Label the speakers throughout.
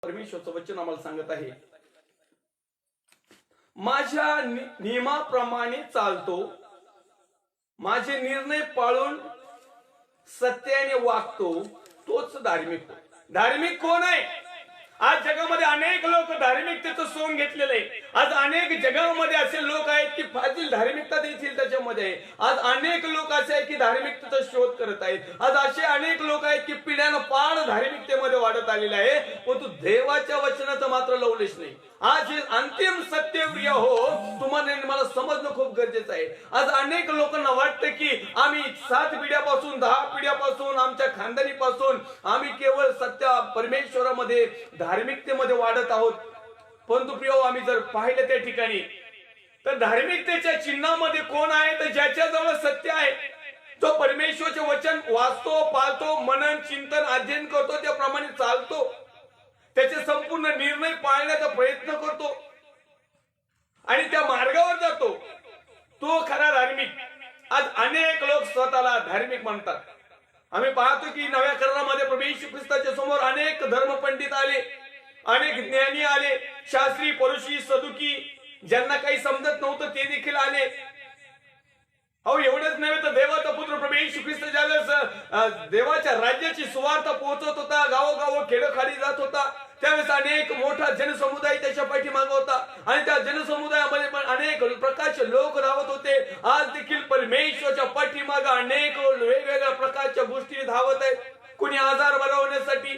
Speaker 1: परमेश्वरचं वचन आम्हाला सांगत आहे, माझ्या नियमाप्रमाणे चालतो, माझे निर्णय पाळून सत्याने वागतो, तोच धार्मिक. धार्मिक कोण आहे? आज जगामध्ये अनेक लोक धार्मिकतेचं सोंग घेतलेलं आहे. आज अनेक जगामध्ये असे लोक आहेत की फाजील धार्मिकता देखील त्याच्यामध्ये आहे. आज अनेक लोक असे आहेत की धार्मिकतेचा शोध करत आहेत. आज असे अनेक लोक आहेत की पिढ्यानं पाड धार्मिकतेमध्ये वाढत आलेले आहे, परंतु देवाच्या वचनाचं मात्र लवलेश नाही. आज हे अंतिम सत्य प्रिय हो, तुम्हाला मला समजणं खूप गरजेचं आहे. आज अनेक लोकांना वाटतं की आम्ही 7 पिढ्यापासून 10 पिढ्यापासून आमच्या खानदानीपासून आम्ही केवळ सत्य परमेश्वरामध्ये धार्मिकतेमध्ये वाढत आहोत. परंतु प्रिय, आम्ही जर पाहिलं त्या ठिकाणी तर धार्मिकतेच्या चिन्हामध्ये कोण आहे? तर ज्याच्याजवळ सत्य आहे, तो परमेश्वरचे वचन वाचतो, पाळतो, मनन चिंतन अध्ययन करतो, त्याप्रमाणे चालतो, त्याचे संपूर्ण निर्णय पाळण्याचा प्रयत्न करतो आणि त्या मार्गावर जातो, तो खरा धार्मिक. आज अनेक लोक स्वतःला धार्मिक म्हणतात. आम्ही पाहतो की नव्या करारामध्ये प्रभू येशू ख्रिस्ताच्या समोर अनेक धर्मपंडित आले, अनेक ज्ञानी आले, शास्त्री, परुषी, सदुकी, ज्यांना काही समजत नव्हतं ते देखील आले. अहो, एवढंच नव्हे तर देवाचा पुत्र प्रभू येशू ख्रिस्त ज्यावेळेस देवाच्या राज्याची सुवार्ता पोहोचत होता, गावोगाव खेडोखाडी जात होता, त्यावेळेस अनेक मोठा जनसमुदाय त्याच्या पाठीमागे होता आणि त्या जनसमुदायामध्ये पण अनेक प्रकारचे लोक धावत होते. आज देखील परमेश्वरच्या पाठीमागे अनेक वेगवेगळ्या प्रकारच्या गोष्टी धावत आहेत. कुणी आजार बरा होण्यासाठी,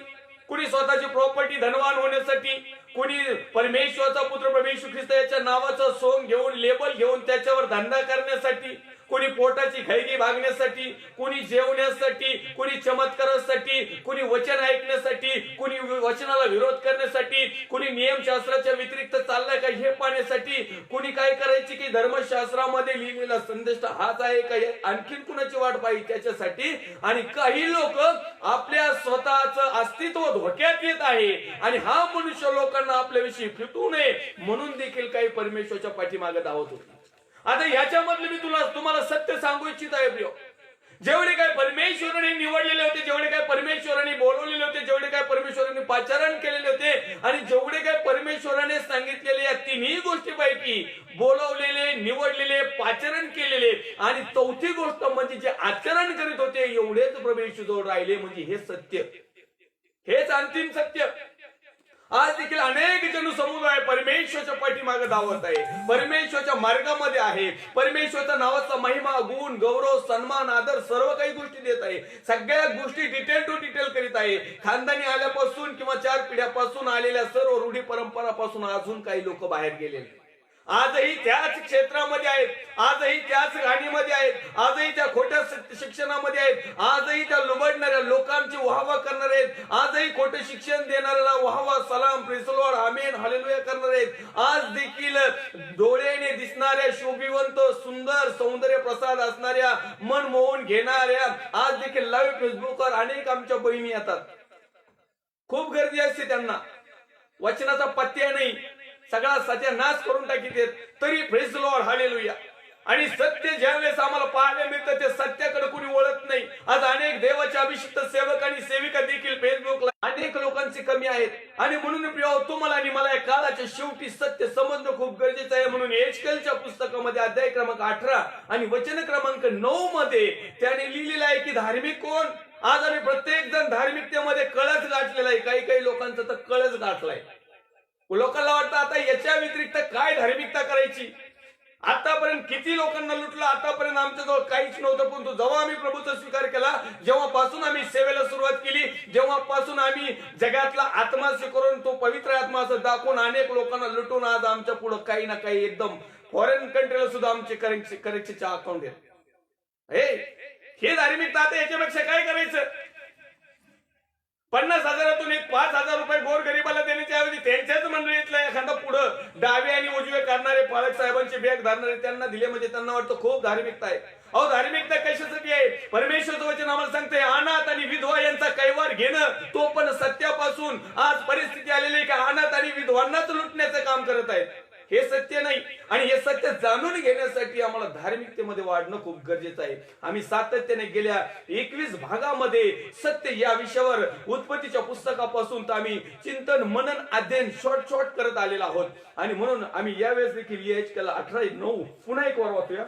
Speaker 1: कुणी स्वतःची प्रॉपर्टी धनवान होण्यासाठी, कुणी परमेश्वरचा पुत्र प्रभू येशू ख्रिस्त याच्या नावाचं सोंग घेऊन, लेबल घेऊन त्याच्यावर धंदा करण्यासाठी, कुणी पोटाची खैगी भागण्यासाठी, कुणी जेवण्यासाठी, कुणी चमत्कारासाठी, कुणी वचन ऐकण्यासाठी, कुणी वचनाला विरोध करण्यासाठी, कुणी नियमशास्त्राच्या व्यतिरिक्त चाललाय का हे पाहण्यासाठी, कुणी काय करायची की धर्मशास्त्रामध्ये लिहिलेला संदेश हाच आहे का आणखीन कुणाची वाट पाहिजे त्याच्यासाठी. आणि काही लोक आपल्या स्वतःचं अस्तित्व धोक्यात येत आहे आणि हा मनुष्य लोकांना आपल्याविषयी फिटू नये म्हणून देखील काही परमेश्वरच्या पाठीमागे धावत होते. आता याच्यामधले मी तुम्हाला सत्य सांगू इच्छित आहे प्रिय. जेवढे काय परमेश्वराने निवडलेले होते, जेवढे काय परमेश्वराने बोलवलेले होते, जेवढे काय परमेश्वराने पाचारण केलेले होते आणि जेवढे काय परमेश्वराने सांगितलेले या तिन्ही गोष्टीपैकी बोलवलेले, निवडलेले, पाचारण केलेले आणि चौथी गोष्ट म्हणजे जे आचरण करीत होते एवढेच परमेश्वराजवळ राहिले. म्हणजे हे सत्य, हेच अंतिम सत्य. आज देखील अनेक जनसमुदाय परमेश्वरच्या पाठीमागे धावत आहे, परमेश्वरच्या मार्गामध्ये आहे, परमेश्वरच्या नावाचा महिमा, गुण, गौरव, सन्मान, आदर सर्व काही गोष्टी देत आहे. सगळ्या गोष्टी डिटेल टू डिटेल करीत आहे. खानदानी आल्यापासून किंवा 4 पिढ्यापासून आलेल्या सर्व रूढी परंपरापासून अजून काही लोक बाहेर गेलेले आजही त्याच क्षेत्रामध्ये आहेत, आजही त्याच गाणीमध्ये आहेत, आजही त्या खोट्या शिक्षणामध्ये आहेत, आजही त्या लुबडणाऱ्या लोकांची वाहवा करणारे आहेत, आजही खोटे शिक्षण देणाऱ्याला वाहवा, सलाम, praise the Lord, amen, hallelujah करणारे आहेत. आज देखील डोळ्याने दिसणाऱ्या, शोभिवंत, सुंदर, सौंदर्य प्रसाद असणाऱ्या, मन मोहून घेणाऱ्या आज देखील लाईव्ह फेसबुकवर अनेक आमच्या बहिणी येतात. खूप गर्दी असते त्यांना, वचनाचा पत्त्या नाही, सगळा सत्यानाश करून टाकीत, तरी प्रेज द लॉर्ड, हालेलुया. आणि सत्य ज्यावेळेस आम्हाला पाहायला मिळतं ते सत्याकडे कुणी वळत नाही. आज अनेक देवाचे अभिषिक्त सेवक आणि सेविका देखील फेसबुकला अनेक लोकांची कमी आहेत आणि म्हणून प्रिय, तुम्हाला आणि मला या काळाच्या शेवटी सत्य समजणं खूप गरजेचं आहे. म्हणून एचकेलच्या पुस्तकामध्ये अध्याय क्रमांक 18 आणि वचन क्रमांक 9 मध्ये त्याने लिहिलेलं आहे की धार्मिक कोण. आज आम्ही प्रत्येक जण धार्मिकतेमध्ये कळस गाठलेला आहे. काही लोकांचं तर कळस गाठलाय. लोकांना वाटतं आता याच्या व्यतिरिक्त काय धार्मिकता करायची. आतापर्यंत किती लोकांना लुटलं, आतापर्यंत आमच्याजवळ काहीच नव्हतं, परंतु जेव्हा आम्ही प्रभूचा स्वीकार केला, जेव्हापासून आम्ही सेवेला सुरुवात केली, जेव्हापासून आम्ही जगातला आत्मा स्वीकारून तो पवित्र आत्मा असं दाखवून अनेक लोकांना लुटून आज आमच्या पुढे काही ना काही एकदम फॉरेन कंट्रीला सुद्धा आमचे करेन्सीचे अकाउंट आहेत. हे धार्मिकता. आता याच्यापेक्षा काय करायचं? 50,000तून 5,000 रुपये गोर गरीबाला देण्याच्या ऐवजी त्यांच्याच मंडळीतला एखादा पुढं डावे आणि उजवे करणारे पालक साहेबांची बॅग धरणारे त्यांना दिले म्हणजे त्यांना वाटतं खूप धार्मिकता आहे. अहो, धार्मिकता कशासाठी आहे? परमेश्वरचं वचन आम्हाला सांगते, अनाथ आणि विधवा यांचा कैवार घेणं, तो पण सत्यापासून. आज परिस्थिती आलेली आहे की अनाथ आणि विधवांनाच लुटण्याचं काम करत आहेत. हे सत्य नाही आणि हे सत्य जाणून घेण्यासाठी आम्हाला धार्मिकतेमध्ये वाढणं खूप गरजेचं आहे. आम्ही सातत्याने गेल्या 21 भागामध्ये सत्य या विषयावर उत्पत्तीच्या पुस्तकापासून तर आम्ही चिंतन मनन अध्ययन शॉर्ट करत आलेलो आहोत. आणि म्हणून आम्ही यावेळेस देखील EHKला 18:9 पुन्हा एक वर वाचूया.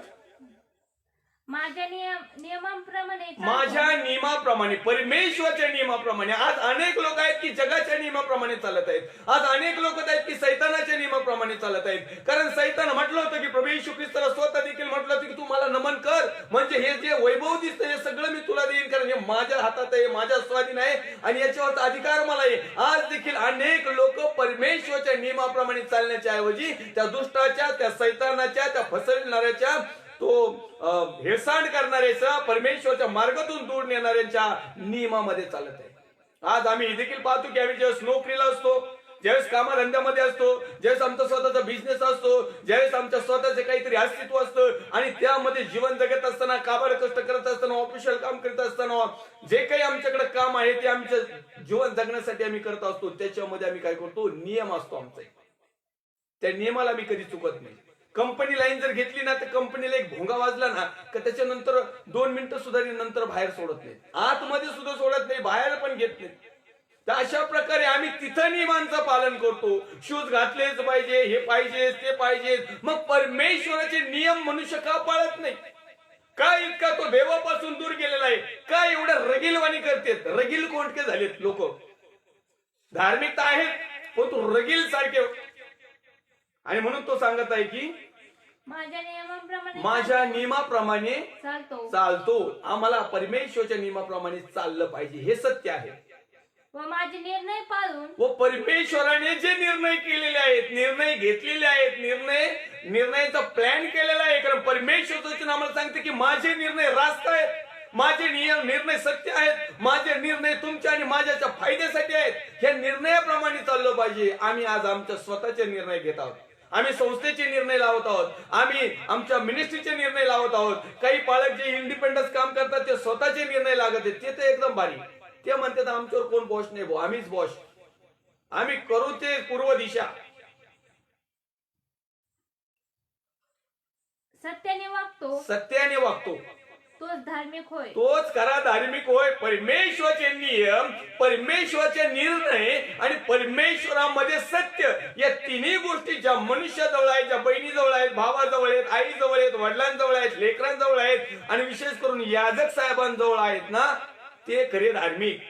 Speaker 2: माझ्या नियमाप्रमाणे
Speaker 1: माझ्या नियमाप्रमाणे, परमेश्वराच्या नियमाप्रमाणे. आज अनेक लोक आहेत की जगाच्या नियमाप्रमाणे चालत आहेत. आज अनेक लोक आहेत की सैतानाच्या नियमाप्रमाणे चालत आहेत. कारण सैतान म्हटलं होतं की प्रभू येशू ख्रिस्ताला स्वतः देखील म्हटलं होतं की तू मला नमन कर, म्हणजे हे जे वैभव दिसतं हे सगळं मी तुला देईन, कारण हे माझ्या हातात आहे, माझ्या स्वाधीन आहे आणि याच्यावरचा अधिकार मला आहे. आज देखील अनेक लोक परमेश्वराच्या नियमाप्रमाणे चालण्याच्या ऐवजी त्या दुष्टाच्या, त्या सैतानाच्या, त्या फसवणाऱ्याच्या, तो हेळसांड करणाऱ्याचा, परमेश्वराच्या मार्गातून दूर नेणाऱ्यांच्या नियमामध्ये चालत आहे. आज आम्ही देखील पाहतो की आम्ही ज्यावेळेस नोकरीला असतो, ज्यावेळेस कामधंद्यामध्ये असतो, ज्यावेळेस आमचा स्वतःचा बिझनेस असतो, ज्यावेळेस आमच्या स्वतःचे काहीतरी अस्तित्व असतं आणि त्यामध्ये जीवन जगत असताना, काबाड कष्ट करत असताना, ऑफिशियल काम करत असताना, जे काही आमच्याकडे काम आहे ते आमच्या जीवन जगण्यासाठी आम्ही करत असतो, त्याच्यामध्ये आम्ही काय करतो, नियम असतो आमचा. त्या नियमाला मी कधी चुकत नाही. कंपनी लाईन जर घेतली ना तर कंपनीला एक भोंगा वाजला ना का त्याच्यानंतर 2 मिनिटं सुद्धा नंतर बाहेर सोडत नाही, आतमध्ये सुद्धा सोडत नाही, बाहेर पण घेत नाही. तर अशा प्रकारे आम्ही तिथं नियमांचं पालन करतो. शूज घातलेच पाहिजे, हे पाहिजे, ते पाहिजे. मग परमेश्वराचे नियम मनुष्य का पाळत नाही? काय इतका तो देवापासून दूर गेलेला आहे? काय एवढं रगीलवाणी करतेत? रगील कोणते झालेत लोक? धार्मिकता आहेत पण तो रगील सारखे. आणि म्हणून तो सांगत आहे की माझ्या नियमाप्रमाणे चालतो. आम्हाला परमेश्वराच्या नियमाप्रमाणे चाललं पाहिजे, हे सत्य आहे.
Speaker 2: व माझे निर्णय पाळून,
Speaker 1: व परमेश्वराने जे निर्णय केलेले आहेत, निर्णय घेतलेले आहेत, निर्णयाचा प्लॅन केलेला आहे. कारण परमेश्वराचं आम्हाला सांगते की माझे निर्णय रास्त आहेत, माझे निर्णय सत्य आहेत, माझे निर्णय तुमच्या आणि माझ्याच्या फायद्यासाठी आहेत. ह्या निर्णयाप्रमाणे चाललं पाहिजे. आम्ही आज आमच्या स्वतःचे निर्णय घेत आहोत, आम्ही संस्थेचे निर्णय लावत आहोत, आम्ही आमच्या मिनिस्ट्रीचे निर्णय लावत आहोत. काही पालक जे इंडिपेंडन्स काम करतात ते स्वतःचे निर्णय लागत आहेत, ते तर एकदम भारी. ते म्हणतात आमच्यावर कोण बॉस नाही, भाऊ आम्हीच बॉस, आम्ही करू ते पूर्व दिशा. सत्याने वागतो
Speaker 2: तोच धार्मिक होय,
Speaker 1: तोच खरा धार्मिक होय. परमेश्वराचे नियम, परमेश्वराचे निर्णय आणि परमेश्वरामध्ये सत्य, या तिन्ही गोष्टी ज्या मनुष्याजवळ आहेत, ज्या बहिणीजवळ आहेत, भावाजवळ आहेत, आईजवळ आहेत, वडिलांजवळ आहेत, लेकरांजवळ आहेत आणि विशेष करून याजक साहेबांजवळ आहेत ना, ते खरे धार्मिक.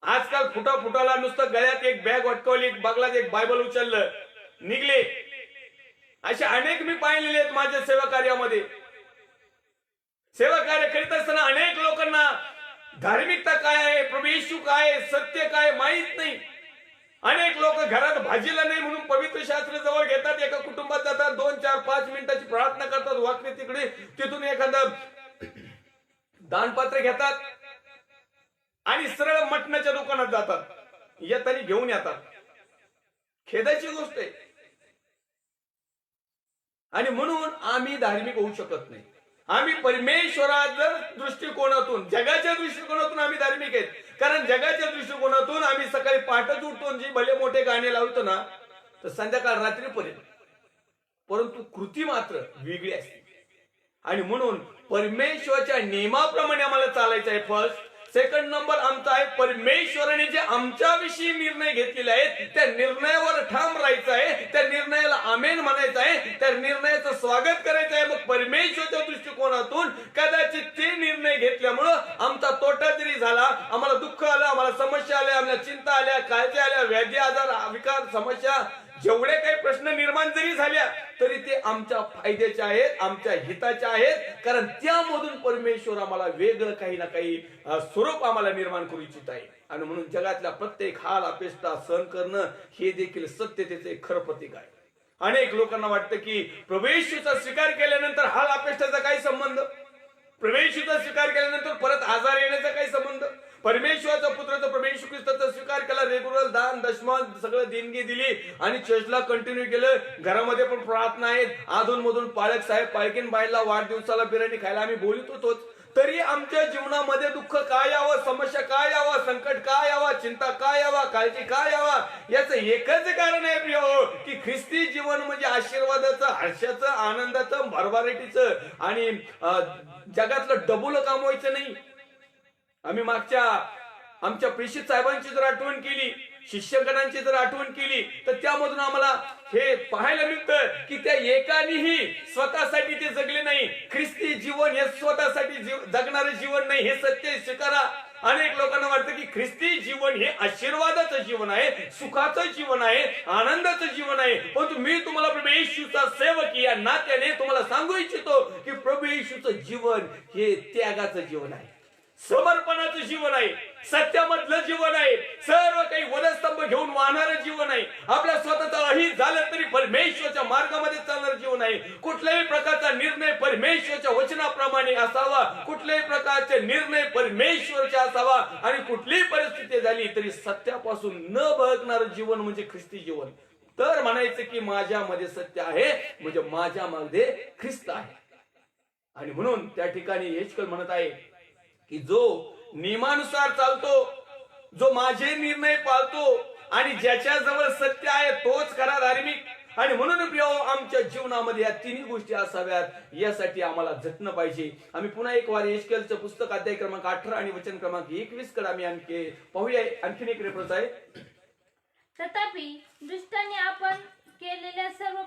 Speaker 1: आजकाल फुटाला नुसतं गळ्यात एक बॅग अटकवली, बगलात एक बायबल उचललं, निघले. असे अनेक मी पाहिलेले आहेत माझ्या सेवा कार्यामध्ये. सेवा कार्य करीत असताना अनेक लोकांना धार्मिकता काय आहे, प्रभू येशू काय आहे, सत्य काय माहित नाही. अनेक लोक घरात भाजीला नाही म्हणून पवित्र शास्त्र जवळ घेतात, एका कुटुंबात जातात, 2, 4, 5 मिनिटाची प्रार्थना करतात, वाकडे तिकडे, तिथून एखादं दानपात्र घेतात आणि सरळ मटणाच्या दुकानात जातात, येताना घेऊन येतात. खेदाची गोष्ट आहे. आणि म्हणून आम्ही धार्मिक होऊ शकत नाही. आम्ही परमेश्वराच्या दृष्टिकोनातून, जगाच्या दृष्टिकोनातून आम्ही धार्मिक आहेत. कारण जगाच्या दृष्टिकोनातून आम्ही सकाळी पहाटच उठतो, जी भले मोठे गाणे लावतो ना तर संध्याकाळ रात्रीपर्यंत, परंतु कृती मात्र वेगळी असते. आणि म्हणून परमेश्वराच्या नियमाप्रमाणे आम्हाला चालायचं आहे. फर्स्ट. सेकंड नंबर आमचा आहे, परमेश्वराने जे आमच्याविषयी निर्णय घेतलेले आहेत त्या निर्णयावर ठाम राहायचं आहे, त्या निर्णयाला आमेन म्हणायचं आहे, त्या निर्णयाचं स्वागत करायचं आहे. मग परमेश्वराच्या दृष्टिकोनातून कदाचित ते निर्णय घेतल्यामुळं आमचा तोटा जरी झाला, आम्हाला दुःख आलं, आम्हाला समस्या आल्या, आम्हाला चिंता आल्या, काळजी आल्या, व्याधी आजार विकार समस्या, जेवढे काही प्रश्न निर्माण जरी झाल्या तरी ते आमच्या फायद्याच्या आहेत, आमच्या हिताच्या आहेत. कारण त्यामधून परमेश्वर आम्हाला वेगळं काही ना काही स्वरूप आम्हाला निर्माण करू इच्छित आहे. आणि म्हणून जगातल्या प्रत्येक हाल अपेष्टा सहन करणं हे देखील सत्यतेचे एक खरं प्रतीक आहे. अनेक लोकांना वाटतं की प्रवेशचा स्वीकार केल्यानंतर हाल अपेष्टाचा काही संबंध, प्रवेशचा स्वीकार केल्यानंतर परत आजार येण्याचा काही संबंध. परमेश्वराचा पुत्राचा परमेश्वर ख्रिस्ताचा स्वीकार केला, रेग्युलर दान दशमान सगळं देणगी दिली आणि चर्चला कंटिन्यू केलं, घरामध्ये पण प्रार्थना आहेत, अधून मधून पाळक साहेब पाळकीन बाईला वाढदिवसाला बिर्याणी खायला आम्ही बोलत होतोच. तरी आमच्या जीवनामध्ये दुःख काय यावं, समस्या काय यावं, संकट काय यावं, चिंता काय यावा, काळजी काय यावा, याचं एकच कारण आहे प्रिय हो, की ख्रिस्ती जीवन म्हणजे आशीर्वादाचं, हर्षाचं, आनंदाचं, भरभराटीचं आणि जगातलं डबुल कामवायचं नाही. आम्ही मागच्या आमच्या प्रेषित साहेबांची जर आठवण केली, शिष्यगणांची जर आठवण केली, तर त्यामधून आम्हाला हे पाहायला मिळतं की त्या एकानेही स्वतःसाठी ते जगले नाही. ख्रिस्ती जीवन हे स्वतःसाठी जगणारे जीवन नाही, हे सत्य स्वीकारा. अनेक लोकांना वाटतं की ख्रिस्ती जीवन हे आशीर्वादाचं जीवन आहे, सुखाचं जीवन आहे, आनंदाचं जीवन आहे. परंतु मी तुम्हाला प्रभू येशूचा सेवक या नात्याने तुम्हाला सांगू इच्छितो की प्रभू येशूचं जीवन हे त्यागाचं जीवन आहे, समर्पणाचं जीवन आहे, सत्यामधलं जीवन आहे, सर्व काही वनस्तंभ घेऊन वाहणारं जीवन आहे. आपल्या स्वतःचं अहित झालं तरी परमेश्वरच्या मार्गामध्ये चालणारं जीवन आहे. कुठल्याही प्रकारचा निर्णय परमेश्वरच्या वचनाप्रमाणे असावा, कुठल्याही प्रकारचे निर्णय परमेश्वरचे असावा आणि कुठलीही परिस्थिती झाली तरी सत्यापासून न बळकणारं जीवन म्हणजे ख्रिस्ती जीवन. तर म्हणायचं की माझ्यामध्ये सत्य आहे म्हणजे माझ्यामध्ये ख्रिस्त आहे. आणि म्हणून त्या ठिकाणी हेचकल म्हणत आहे की जो नियमानुसार चालतो, जो माझे निर्णय पाळतो आणि ज्याच्या जवळ सत्य आहे तोच खरा धार्मिक. आणि म्हणून प्रिय आमच्या जीवनामध्ये या तिन्ही गोष्टी असाव्यात, यासाठी आम्हाला झटणं पाहिजे. आम्ही पुन्हा एक वार एशकेलचं पुस्तक अध्याय क्रमांक 18 आणि वचन क्रमांक 21 कडे आम्ही आणखी पाहूया. आणखीन एक रेफरन्स आहे.
Speaker 2: तथापि दुष्टाने आपण केलेल्या सर्व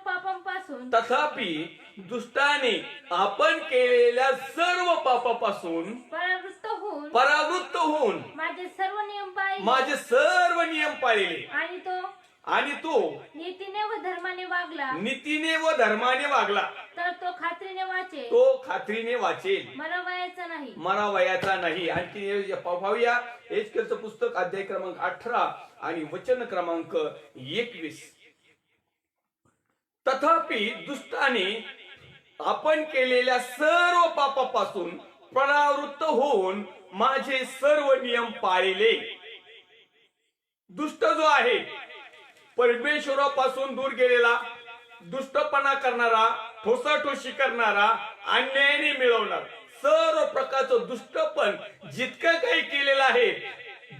Speaker 2: पापांपासून परावृत्त होऊन माझे सर्व नियम पाळले आणि तो नीतीने व धर्माने वागला तर तो खात्रीने वाचेल, मरावयाचा नाही. आणखी पाहूया एशकेलचं पुस्तक अध्याय क्रमांक 18 आणि वचन क्रमांक 21. तथापि दुष्टाने आपण केलेल्या सर्व पापापासून परावृत्त होऊन माझे सर्व नियम पाळले. दुष्ट जो आहे, परमेश्वरापासून दूर गेलेला, दुष्टपणा करणारा, ठोसाठोशी करणारा, अन्यायाने मिळवणार, सर्व प्रकारचं दुष्टपण जितकं काही केलेलं आहे,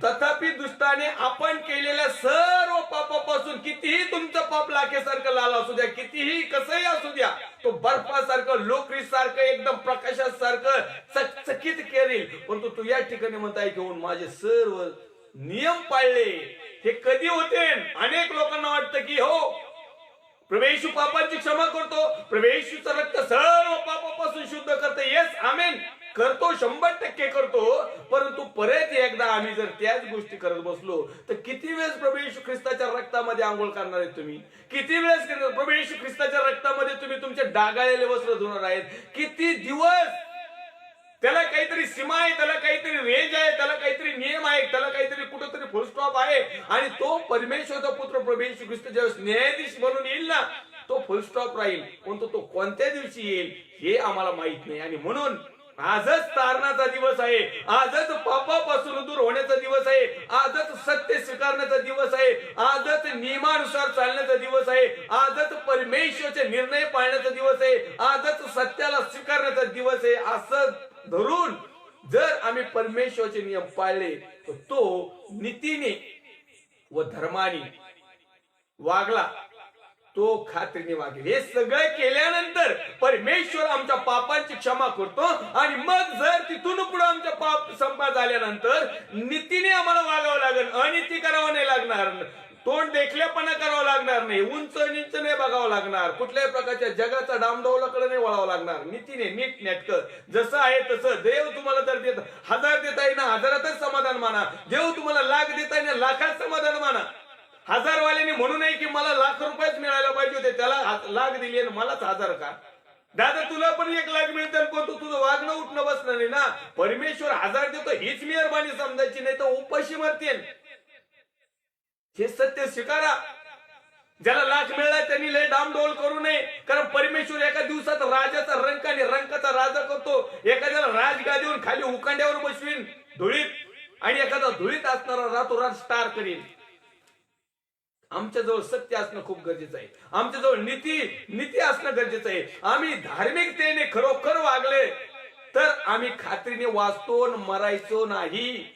Speaker 2: तथापि दुष्टाने आपण केलेल्या सर्व पापापासून, कितीही तुमचं पाप लाखेसारखं लाल असू द्या, कितीही कसंही असू द्या, तो बर्फासारखं, लोकरीसारखं, एकदम प्रकाशासारखं चकचकीत करेल. परंतु तू या ठिकाणी म्हणताय घेऊन माझे सर्व नियम पाळले. हे कधी होते? अनेक लोकांना वाटतं की हो प्रभू येशू पापांची क्षमा करतो, प्रभू येशूचं रक्त सर्व पापापासून शुद्ध करते. येस, आमेन, करतो, 100% करतो. परंतु परत एकदा आम्ही जर त्याच गोष्टी करत बसलो तर किती वेळेस प्रभू येशू ख्रिस्ताच्या रक्तामध्ये आंघोळ करणार आहेत तुम्ही? किती वेळेस प्रभू येशू ख्रिस्ताच्या रक्तामध्ये तुम्ही तुमचे डागाळलेले वस्त्र धुणार आहेत? किती दिवस? त्याला काहीतरी सीमा आहे, त्याला काहीतरी रेंज आहे, त्याला काहीतरी नियम आहे, त्याला काहीतरी कुठेतरी फुल स्टॉप आहे. आणि तो परमेश्वरचा पुत्र प्रभू येशू ख्रिस्त ज्यावेळेस न्यायाधीश म्हणून येईल ना, तो फुल स्टॉप राहील. परंतु तो कोणत्या दिवशी येईल हे आम्हाला माहित नाही. आणि म्हणून आजच तारणाचा दिवस आहे, आजच पापापासून दूर होण्याचा दिवस आहे, आजच सत्य स्वीकारण्याचा दिवस आहे, आजच नियमानुसार चालण्याचा दिवस आहे, आजच परमेश्वरचे निर्णय पाळण्याचा दिवस आहे, आजच सत्याला स्वीकारण्याचा दिवस आहे. असं धरून जर आम्ही परमेश्वरचे नियम पाळले तर तो नीतीने व धर्माने वागला, तो खात्रीने वागेल. हे सगळं केल्यानंतर परमेश्वर आमच्या पापांची क्षमा करतो. आणि मग जर तिथून पुढे आमच्या पाप संपा झाल्यानंतर नीतीने आम्हाला वागावं लागेल, अनिती करावं नाही लागणार, तोंड देखलेपणा करावं लागणार नाही, उंच नीच नाही बघावं लागणार, कुठल्याही प्रकारच्या जगाचा डामडौलाकडे नाही वळावं लागणार. नीतीने, नीट नेटकं, जसं आहे तसं. देव तुम्हाला जर देत 1000 देता येईना, 1000तच समाधान माना. देव तुम्हाला लाख देता येईना, लाखात समाधान माना. 1000 वाल्याने म्हणू नये की मला लाख रुपयेच मिळायला पाहिजे होते, त्याला लाख दिली आणि मलाच 1000 का? दादा तुला पण 1 लाख मिळतं, पण तुझं वागणं उठणं बसणार नाही ना. परमेश्वर 1000 देतो हीच मेहरबानी समजायची, नाही तर उपाशी मरतील. हे सत्य स्वीकारा. ज्याला लाख मिळाला त्यांनी लय डामडोल करू नये, कारण परमेश्वर एका दिवसात राजाचा रंक आणि रंकाचा राजा करतो. एखाद्याला राजगादीवर खाली उकांड्यावर बसवीन धुळीत, आणि एखादा धुळीत असणारा रातोरात स्टार करील. आमच्याजवळ सत्य असणं खूप गरजेचं आहे, आमच्याजवळ नीती असणं गरजेचं आहे. आम्ही धार्मिकतेने खरोखर वागले
Speaker 1: तर आम्ही खात्रीने वाचतो आणि मरायचो नाही.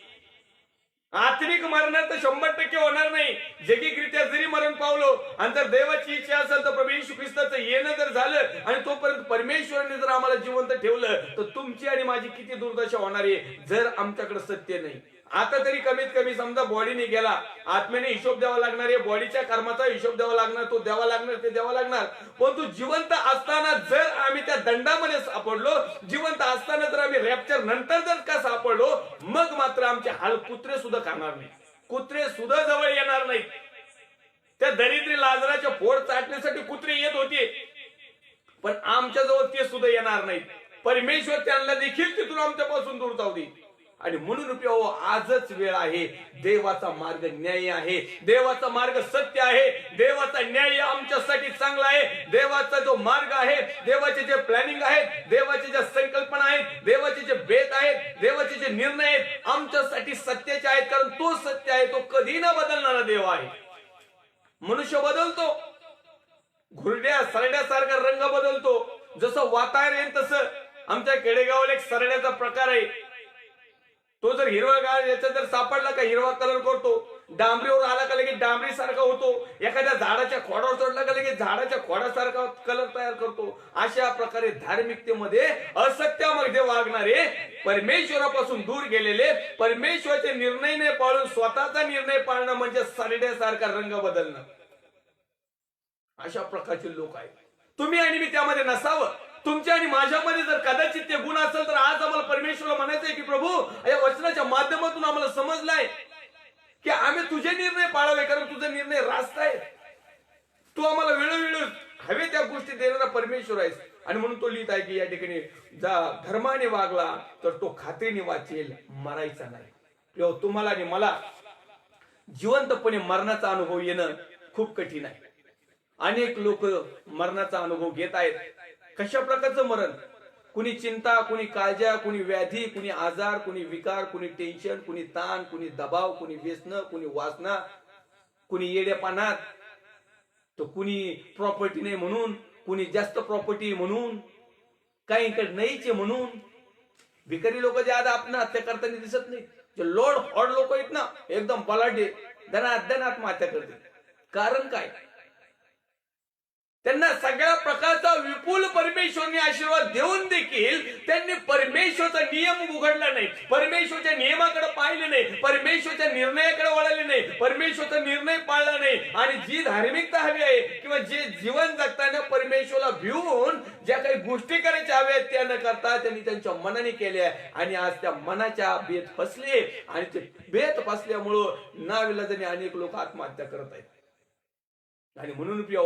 Speaker 1: आत्मिक मरण तर 100% होणार नाही. जैगिकरित्या जरी मरण पावलो आणि जर देवाची इच्छा असेल तर प्रभू येशू ख्रिस्ताचं येणं जर झालं आणि तोपर्यंत परमेश्वराने जर आम्हाला जिवंत ठेवलं तर तुमची आणि माझी किती दुर्दशा होणार आहे जर आमच्याकडे सत्य नाही. आता तरी कमीत कमी समजा बॉडीने गेला, आत्म्याने हिशोब द्यावा लागणार आहे, बॉडीच्या कर्माचा हिशोब द्यावा लागणार, तो द्यावा लागणार, ते द्यावा लागणार. पण तू जिवंत असताना जर आम्ही त्या दंडामध्ये सापडलो, जिवंत असताना जर आम्ही रॅप्चर नंतर जर का सापडलो, मग मात्र आमचे हाल कुत्रे सुद्धा खाणार नाही, कुत्रे सुद्धा जवळ येणार नाहीत. त्या दरिद्री लाजराच्या फोड चाटण्यासाठी कुत्रे येत होते, पण आमच्या जवळ ते सुद्धा येणार नाहीत. परमेश्वर त्यांना देखील तिथून आमच्यापासून दूर जाऊ दे. आणि म्हणून प्रियो, आजच वेळ आहे. देवाचा मार्ग न्याय आहे, देवाचा मार्ग सत्य आहे, देवाचा न्याय आमच्यासाठी चांगला आहे. देवाचा जो मार्ग आहे, देवाचे जे प्लॅनिंग आहेत, देवाचे ज्या संकल्पना आहेत, देवाचे जे बेत आहेत, देवाचे जे निर्णय आहेत, आमच्यासाठी सत्याचे आहेत. कारण तो सत्य आहे, तो कधी न बदलणारा देव आहे. मनुष्य बदलतो, घुरड्या सरड्यासारखा रंग बदलतो, जसं वातावरण येईल तसं. आमच्या खेडेगावाला एक सरड्याचा प्रकार आहे. तो जर हिरवागार याचा जर सापडला का हिरवा कलर करतो, डांबरीवर आला का लगेच डांबरी सारखा होतो, एखाद्या झाडाच्या खोडावर चढला का लगेच झाडाच्या खोडासारखा कलर तयार करतो. अशा प्रकारे धार्मिकतेमध्ये असत्यामध्ये वागणारे, परमेश्वरापासून दूर गेलेले, परमेश्वराचे निर्णय नाही पाळून स्वतःचा निर्णय पाळणं म्हणजे सरड्यासारखा रंग बदलणं, अशा प्रकारचे लोक आहेत. तुम्ही आणि मी त्यामध्ये नसावं. तुमच्या आणि माझ्यामध्ये जर कदाचित ते गुण असेल तर आज आम्हाला परमेश्वराला म्हणायचंय की प्रभू, या वचनाच्या माध्यमातून आम्हाला समजलाय की आम्ही तुझे निर्णय पाळावे, कारण तुझे निर्णय रास्त आहे. तू आम्हाला वेळोवेळी हवे त्या गोष्टी देणारा परमेश्वर आहेस. आणि म्हणून तो लिहित आहे की या ठिकाणी धर्माने वागला तर तो खात्रीने वाचेल, मरायचा नाही. तुम्हाला आणि मला जिवंतपणे मरणाचा अनुभव येणं खूप कठीण आहे. अनेक लोक मरणाचा अनुभव घेत आहेत. कशा प्रकारचं मरण? कुणी चिंता, कुणी काळजा, कुणी व्याधी, कुणी आजार, कुणी विकार, कुणी टेन्शन, कुणी ताण, कुणी दबाव, कुणी व्यसन, कुणी वासना, कुणी येडेपणात, तर कुणी प्रॉपर्टी नाही म्हणून, कुणी जास्त प्रॉपर्टी म्हणून, काहीकडे नाहीचे म्हणून. भिकारी लोक जे आता आपण हत्या करताना दिसत नाही, जे लोड हॉड लोक आहेत ना, एकदम बलाढ्य, धनात आत्महत्या करते. कारण काय? त्यांना सगळ्या प्रकारचा विपुल परमेश्वरने आशीर्वाद देऊन देखील त्यांनी परमेश्वरचा नियम उघडला नाही, परमेश्वरच्या नियमाकडे पाहिले नाही, परमेश्वरच्या निर्णयाकडे वळले नाही, परमेश्वरचा निर्णय पाळला नाही. आणि जी धार्मिकता हवी आहे किंवा जे जीवन जगताना परमेश्वराला भिवून ज्या काही गोष्टी करायच्या हव्या आहेत त्या न करता त्यांनी त्यांच्या मनाने केल्या. आणि आज त्या मनाच्या बेत फसले आणि ते बेत फसल्यामुळं नाविलाजाने अनेक लोक आत्महत्या करत आहेत. आणि म्हणून प्रिय,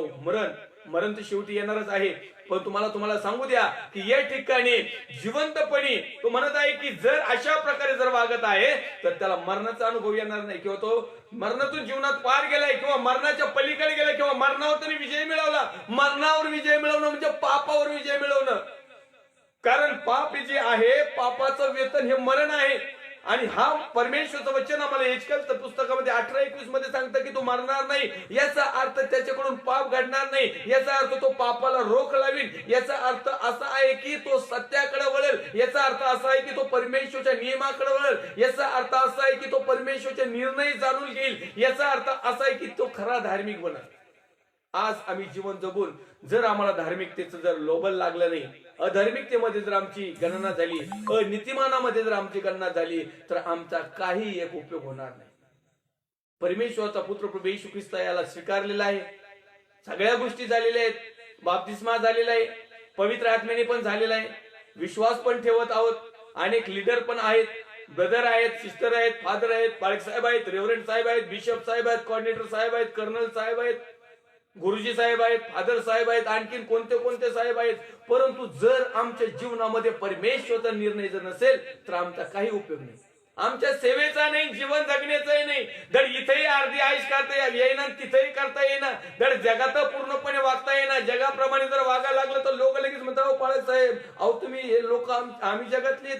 Speaker 1: मरण तर शेवटी येणारच आहे. पण तुम्हाला सांगू द्या की या ठिकाणी जिवंतपणे तो म्हणत आहे की जर अशा प्रकारे जर वागत आहे तर त्याला मरणाचा अनुभव येणार नाही, किंवा तो मरणातून जीवनात पार गेलाय किंवा मरणाच्या पलीकडे गेलाय किंवा मरणावर तरी विजय मिळवला. मरणावर विजय मिळवणं म्हणजे पापावर विजय मिळवणं. कारण पाप जे आहे, पापाचं वेतन हे मरण आहे. आणि हा परमेश्वरचं वचन आम्हाला एजकेलच्या पुस्तकामध्ये 18:21 मध्ये सांगतं की तो मरणार नाही. याचा अर्थ त्याच्याकडून पाप घडणार नाही, याचा अर्थ तो पापाला रोख लावील, याचा अर्थ असा आहे की तो सत्याकडे वळेल, याचा अर्थ असा आहे की तो परमेश्वरच्या नियमाकडे वळेल, याचा अर्थ असा आहे की तो परमेश्वरचे निर्णय जाणून घेईल, याचा अर्थ असा आहे की तो खरा धार्मिक बनेल. आज आम्ही जीवन जगून जर आम्हाला धार्मिकतेचं जर लोभन लागलं नाही, अधार्मिकतेमध्ये जर आमची गणना झाली, अनीतिमानामध्ये जर आमची गणना झाली तर आमचा काही एक उपयोग होणार नाही. परमेश्वराचा पुत्र प्रभू येशू ख्रिस्त याला स्वीकारलेला आहे, सगळ्या गोष्टी झालेल्या आहेत, बाप्तिस्मा झालेला आहे, पवित्र आत्म्याने पण झालेला आहे, विश्वास पण ठेवत आहोत, अनेक लीडर पण आहेत, ब्रदर आहेत, सिस्टर आहेत, फादर आहेत, पालक साहेब आहेत, रेव्हरंड साहेब आहेत, बिशप साहेब आहेत, कॉर्डिनेटर साहेब आहेत, कर्नल साहेब आहेत, गुरुजी साहेब आहेत, फादर साहेब आहेत, आणखीन कोणते साहेब आहेत. परंतु जर आमच्या जीवनामध्ये परमेश्वरचा निर्णय जर नसेल तर आमचा काही उपयोग नाही. आमच्या सेवेचा नाही, जीवन जगण्याचाही नाही. धड इथेही अर्धी आयुष करता येईना, तिथेही करता येईना, धड जगात पूर्णपणे वागता येईना. जगाप्रमाणे जर वागायला लागलं तर लोक लगेच म्हणतात, पाळत साहेब, अहो तुम्ही हे लोक, आम्ही जगातले,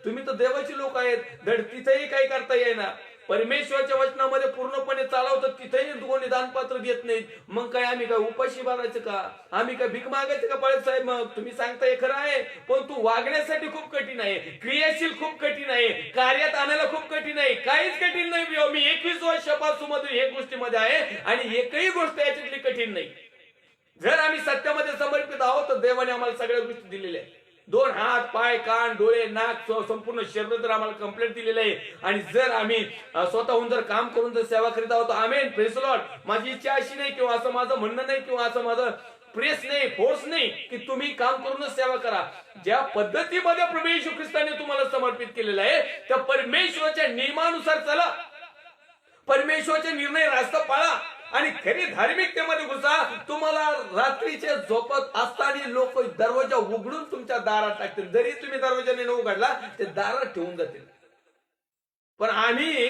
Speaker 1: तुम्ही तर देवाची लोक आहेत, धड तिथेही काही करता येईना. परमेश्वराच्या वचनामध्ये पूर्णपणे चालवतात, तिथेही कोणी दानपात्र देत नाहीत. मग काय आम्ही काय उपाशी मारायचं का? आम्ही काय भीक मागायचं का? बाळासाहेब साहेब, मग तुम्ही सांगताय खरं आहे, पण तू वागण्यासाठी खूप कठीण आहे, क्रियाशील खूप कठीण आहे, कार्यात आणायला खूप कठीण आहे. काहीच कठीण नाही. मी 21 वर्षापासून मध्ये एक गोष्टीमध्ये आहे आणि एकही गोष्ट याच्यातली कठीण नाही. जर आम्ही सत्यामध्ये समर्पित आहोत तर देवाने आम्हाला सगळ्या गोष्टी दिलेल्या आहेत. 2 हात, पाय, कान, डोळे, नाक, संपूर्ण शरीर जर आम्हाला कंप्लीट दिलेलं आहे आणि जर आम्ही स्वतःहून जर काम करून जर सेवा करीत आहोत, आमेन, प्रेज लॉर्ड. माझी इच्छा अशी नाही किंवा असं माझं म्हणणं नाही किंवा असं माझं प्रेस नाही, फोर्स नाही की तुम्ही काम करूनच सेवा करा. ज्या पद्धतीमध्ये प्रभू येशू ख्रिस्ताने तुम्हाला समर्पित केलेलं आहे त्या परमेश्वराच्या नियमानुसार चला, परमेश्वराचे निर्णय रास्त पाळा आणि खरी धार्मिकतेमध्ये घुसा. तुम्हाला रात्रीचे झोपत असताना लोक दरवाजा उघडून तुमच्या दारात टाकतील. जरी तुम्ही दरवाजाने न उघडला ते दारात ठेवून जातील. पण आम्ही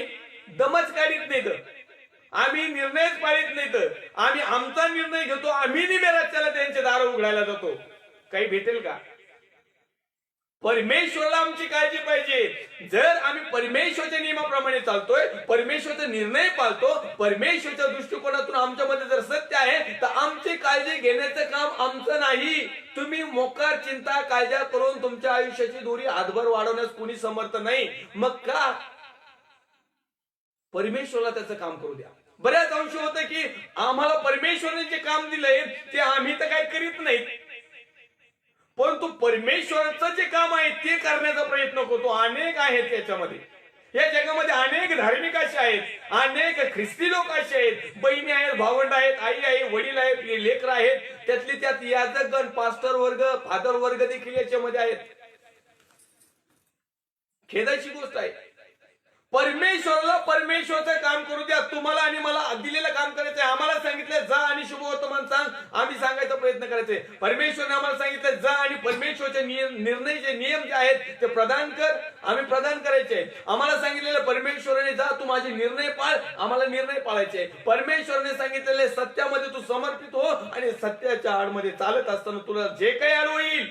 Speaker 1: दमच काढीत नाही, तर आम्ही निर्णयच पाळीत नाही, तर आम्ही आमचा निर्णय घेतो. आम्ही निमेराच्याला त्यांचे दार उघडायला जातो. काही भेटेल का? परमेश्वराला आमची काळजी पाहिजे. जर आम्ही परमेश्वराच्या नियमाप्रमाणे चालतोय, परमेश्वराचा निर्णय पाळतो, परमेश्वराच्या दृष्टिकोनातून आमच्यामध्ये जर सत्य आहे तर आमची काळजी घेण्याचं काम आमचं नाही. तुम्ही मोकार चिंता काळजा करून तुमच्या आयुष्याची दोरी हातभर वाढवण्यास कुणी समर्थ नाही. मग का? परमेश्वराला त्याचं काम करू द्या. बऱ्याच अंश होतं की आम्हाला परमेश्वराने जे काम दिलंय ते आम्ही तर काय करीत नाहीत, परंतु परमेश्वराचं जे काम आहे ते करण्याचा प्रयत्न करतो. अनेक आहेत याच्यामध्ये, या जगामध्ये अनेक धार्मिक असे आहेत, अनेक ख्रिस्ती लोक असे आहेत, बहिणी आहेत, भावंड आहेत, आई आहे, वडील आहेत, लेकर आहेत, त्यातली त्यात याजकगण, पास्टर वर्ग, फादर वर्ग देखील याच्यामध्ये आहेत. खेदाची गोष्ट आहे. परमेश्वराला परमेश्वराचं काम करू द्या. तुम्हाला आणि मला दिलेलं काम करायचंय. आम्हाला सांगितलं जा आणि शुभवर्तमान सांग, आम्ही सांगायचा प्रयत्न करायचे. परमेश्वरने आम्हाला सांगितलं जा आणि परमेश्वराचे निर्णय जे नियम जे आहेत ते प्रदान कर, आम्ही प्रदान करायचे. आम्हाला सांगितलेलं परमेश्वराने जा तू माझे निर्णय पाळ, आम्हाला निर्णय पाळायचे. परमेश्वराने सांगितलेले सत्यामध्ये तू समर्पित हो आणि सत्याच्या आडमध्ये चालत असताना तुला जे काही आड येईल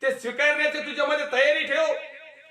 Speaker 1: ते स्वीकारण्याची तुझ्यामध्ये तयारी ठेव.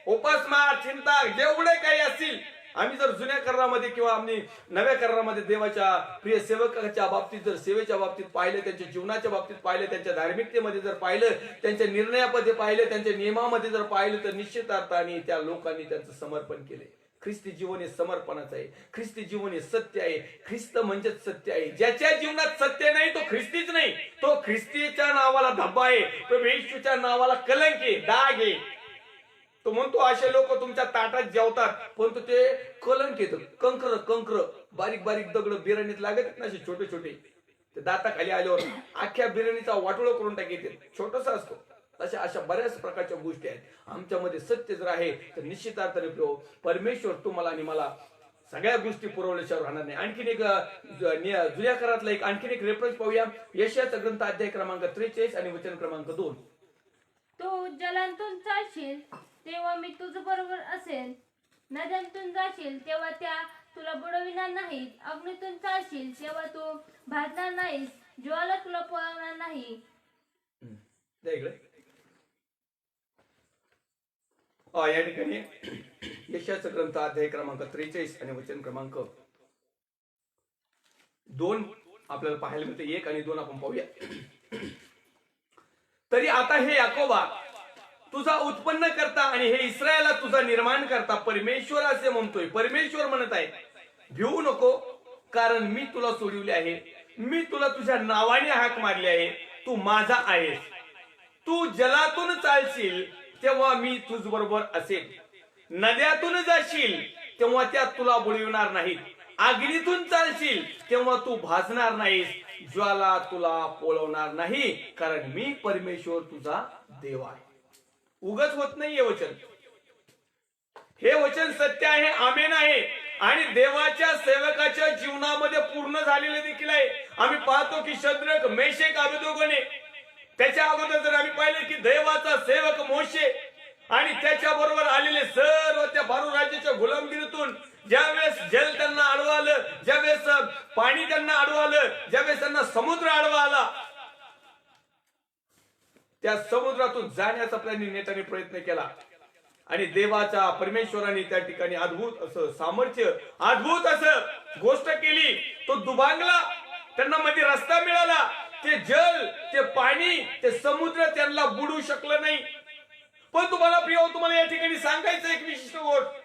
Speaker 1: उपास मार, चिंता जेवढे काही असतील. आम्ही जर जुन्या करारामध्ये किंवा आम्ही नव्या करारामध्ये देवाच्या प्रिय सेवकाच्या बाबतीत जर सेवेच्या बाबतीत पाहिलं, त्यांच्या जीवनाच्या बाबतीत पाहिलं, त्यांच्या धार्मिकतेमध्ये जर पाहिलं, त्यांच्या निर्णयामध्ये पाहिलं, त्यांच्या नियमामध्ये जर पाहिलं तर निश्चित अर्थाने त्या लोकांनी त्यांचं समर्पण केले. ख्रिस्ती जीवन हे समर्पणाचं आहे. ख्रिस्ती जीवन हे सत्य आहे. ख्रिस्त म्हणजेच सत्य आहे. ज्याच्या जीवनात सत्य नाही तो ख्रिस्तीच नाही. तो ख्रिस्तीच्या नावाला धब्बा आहे, प्रभू येशूच्या नावाला कलंक आहे, डाग आहे. तो म्हणतो असे लोक तुमच्या ताटात जेवतात परंतु ते कलंक येतं, कंकर बारीक बारीक दगड बिर्याणीत लागत ना, असे छोटे छोटे, ते दाताखाली आल्यावर अख्ख्या बिर्याणीचा वाटोळ करून टाकते, छोटस असतो. तशा अशा बऱ्याच प्रकारच्या गोष्टी आहेत. आमच्यामध्ये सत्य जर आहे तर निश्चित अर्थाने परमेश्वर तुम्हाला आणि मला सगळ्या गोष्टी पुरवल्याशिवाय राहणार नाही. आणखीन एक जुन्या करारातला एक आणखीन एक रेफरन्स पाहूया. यशायाचा ग्रंथ अध्याय क्रमांक 43 आणि वचन क्रमांक 2.
Speaker 3: तू जलांतून चालशील तेव्हा मी तुझ बरोबर असेल, नद्यांतून जाशील तेव्हा त्या तुला बुडविणार नाहीत, अग्नीतून चालशील तेव्हा तू भाजणार नाहीस, ज्वाला तुला पळवणार नाही.
Speaker 1: या ठिकाणी यशायाचा ग्रंथ अध्याय क्रमांक 43 आणि वचन क्रमांक 2 आपल्याला पाहायला मिळते. 1 आणि 2 आपण पाहूया. तरी आता हे याकोबा तुझा उत्पन्न करता आणि हे इस्रायला तुझा निर्माण करता परमेश्वर असे म्हणतोय. परमेश्वर म्हणत आहे भिवू नको, कारण मी तुला सोडविले आहे, मी तुला तुझ्या नावाने हाक मारली आहे, तू माझा आहेस. तू जलातून चालशील तेव्हा मी तुझ बरोबर असेल, नद्यातून जाशील तेव्हा त्यात तुला बुडविणार नाहीत, अग्नीतून चालशील तेव्हा तू भाजणार नाहीस, ज्वाला तुला पोळवणार नाही, कारण मी परमेश्वर तुझा देव आहे. उगच होत नाही हे वचन. हे वचन सत्य आहे, आमेन आहे आणि देवाच्या सेवकाच्या जीवनामध्ये पूर्ण झालेले देखील आहे. आम्ही पाहतो की शद्रक, मेशक, अबेदनगोने, त्याच्या अगोदर जर आम्ही पाहिले की देवाचा सेवक मोशे आणि त्याच्या बरोबर आलेले सर्व त्या फारो राज्याच्या गुलामगिरीतून ज्यावेळेस जल त्यांना आडवं आलं, ज्यावेळेस पाणी त्यांना आडवं आलं, ज्यावेळेस त्यांना समुद्र आडवा आला, त्या समुद्रातून जाण्याचा त्यांनी नेटाने प्रयत्न केला.
Speaker 2: आणि देवाच्या परमेश्वराने त्या ठिकाणी अद्भुत असं सामर्थ्य, अद्भुत असं गोष्ट केली. तो दुभांगला, त्यांना मध्ये रस्ता मिळाला. ते जल, ते पाणी, ते समुद्र त्यांना बुडू शकलं नाही. पण तुम्हाला प्रिय हो, तुम्हाला या ठिकाणी सांगायचं एक विशिष्ट गोष्ट,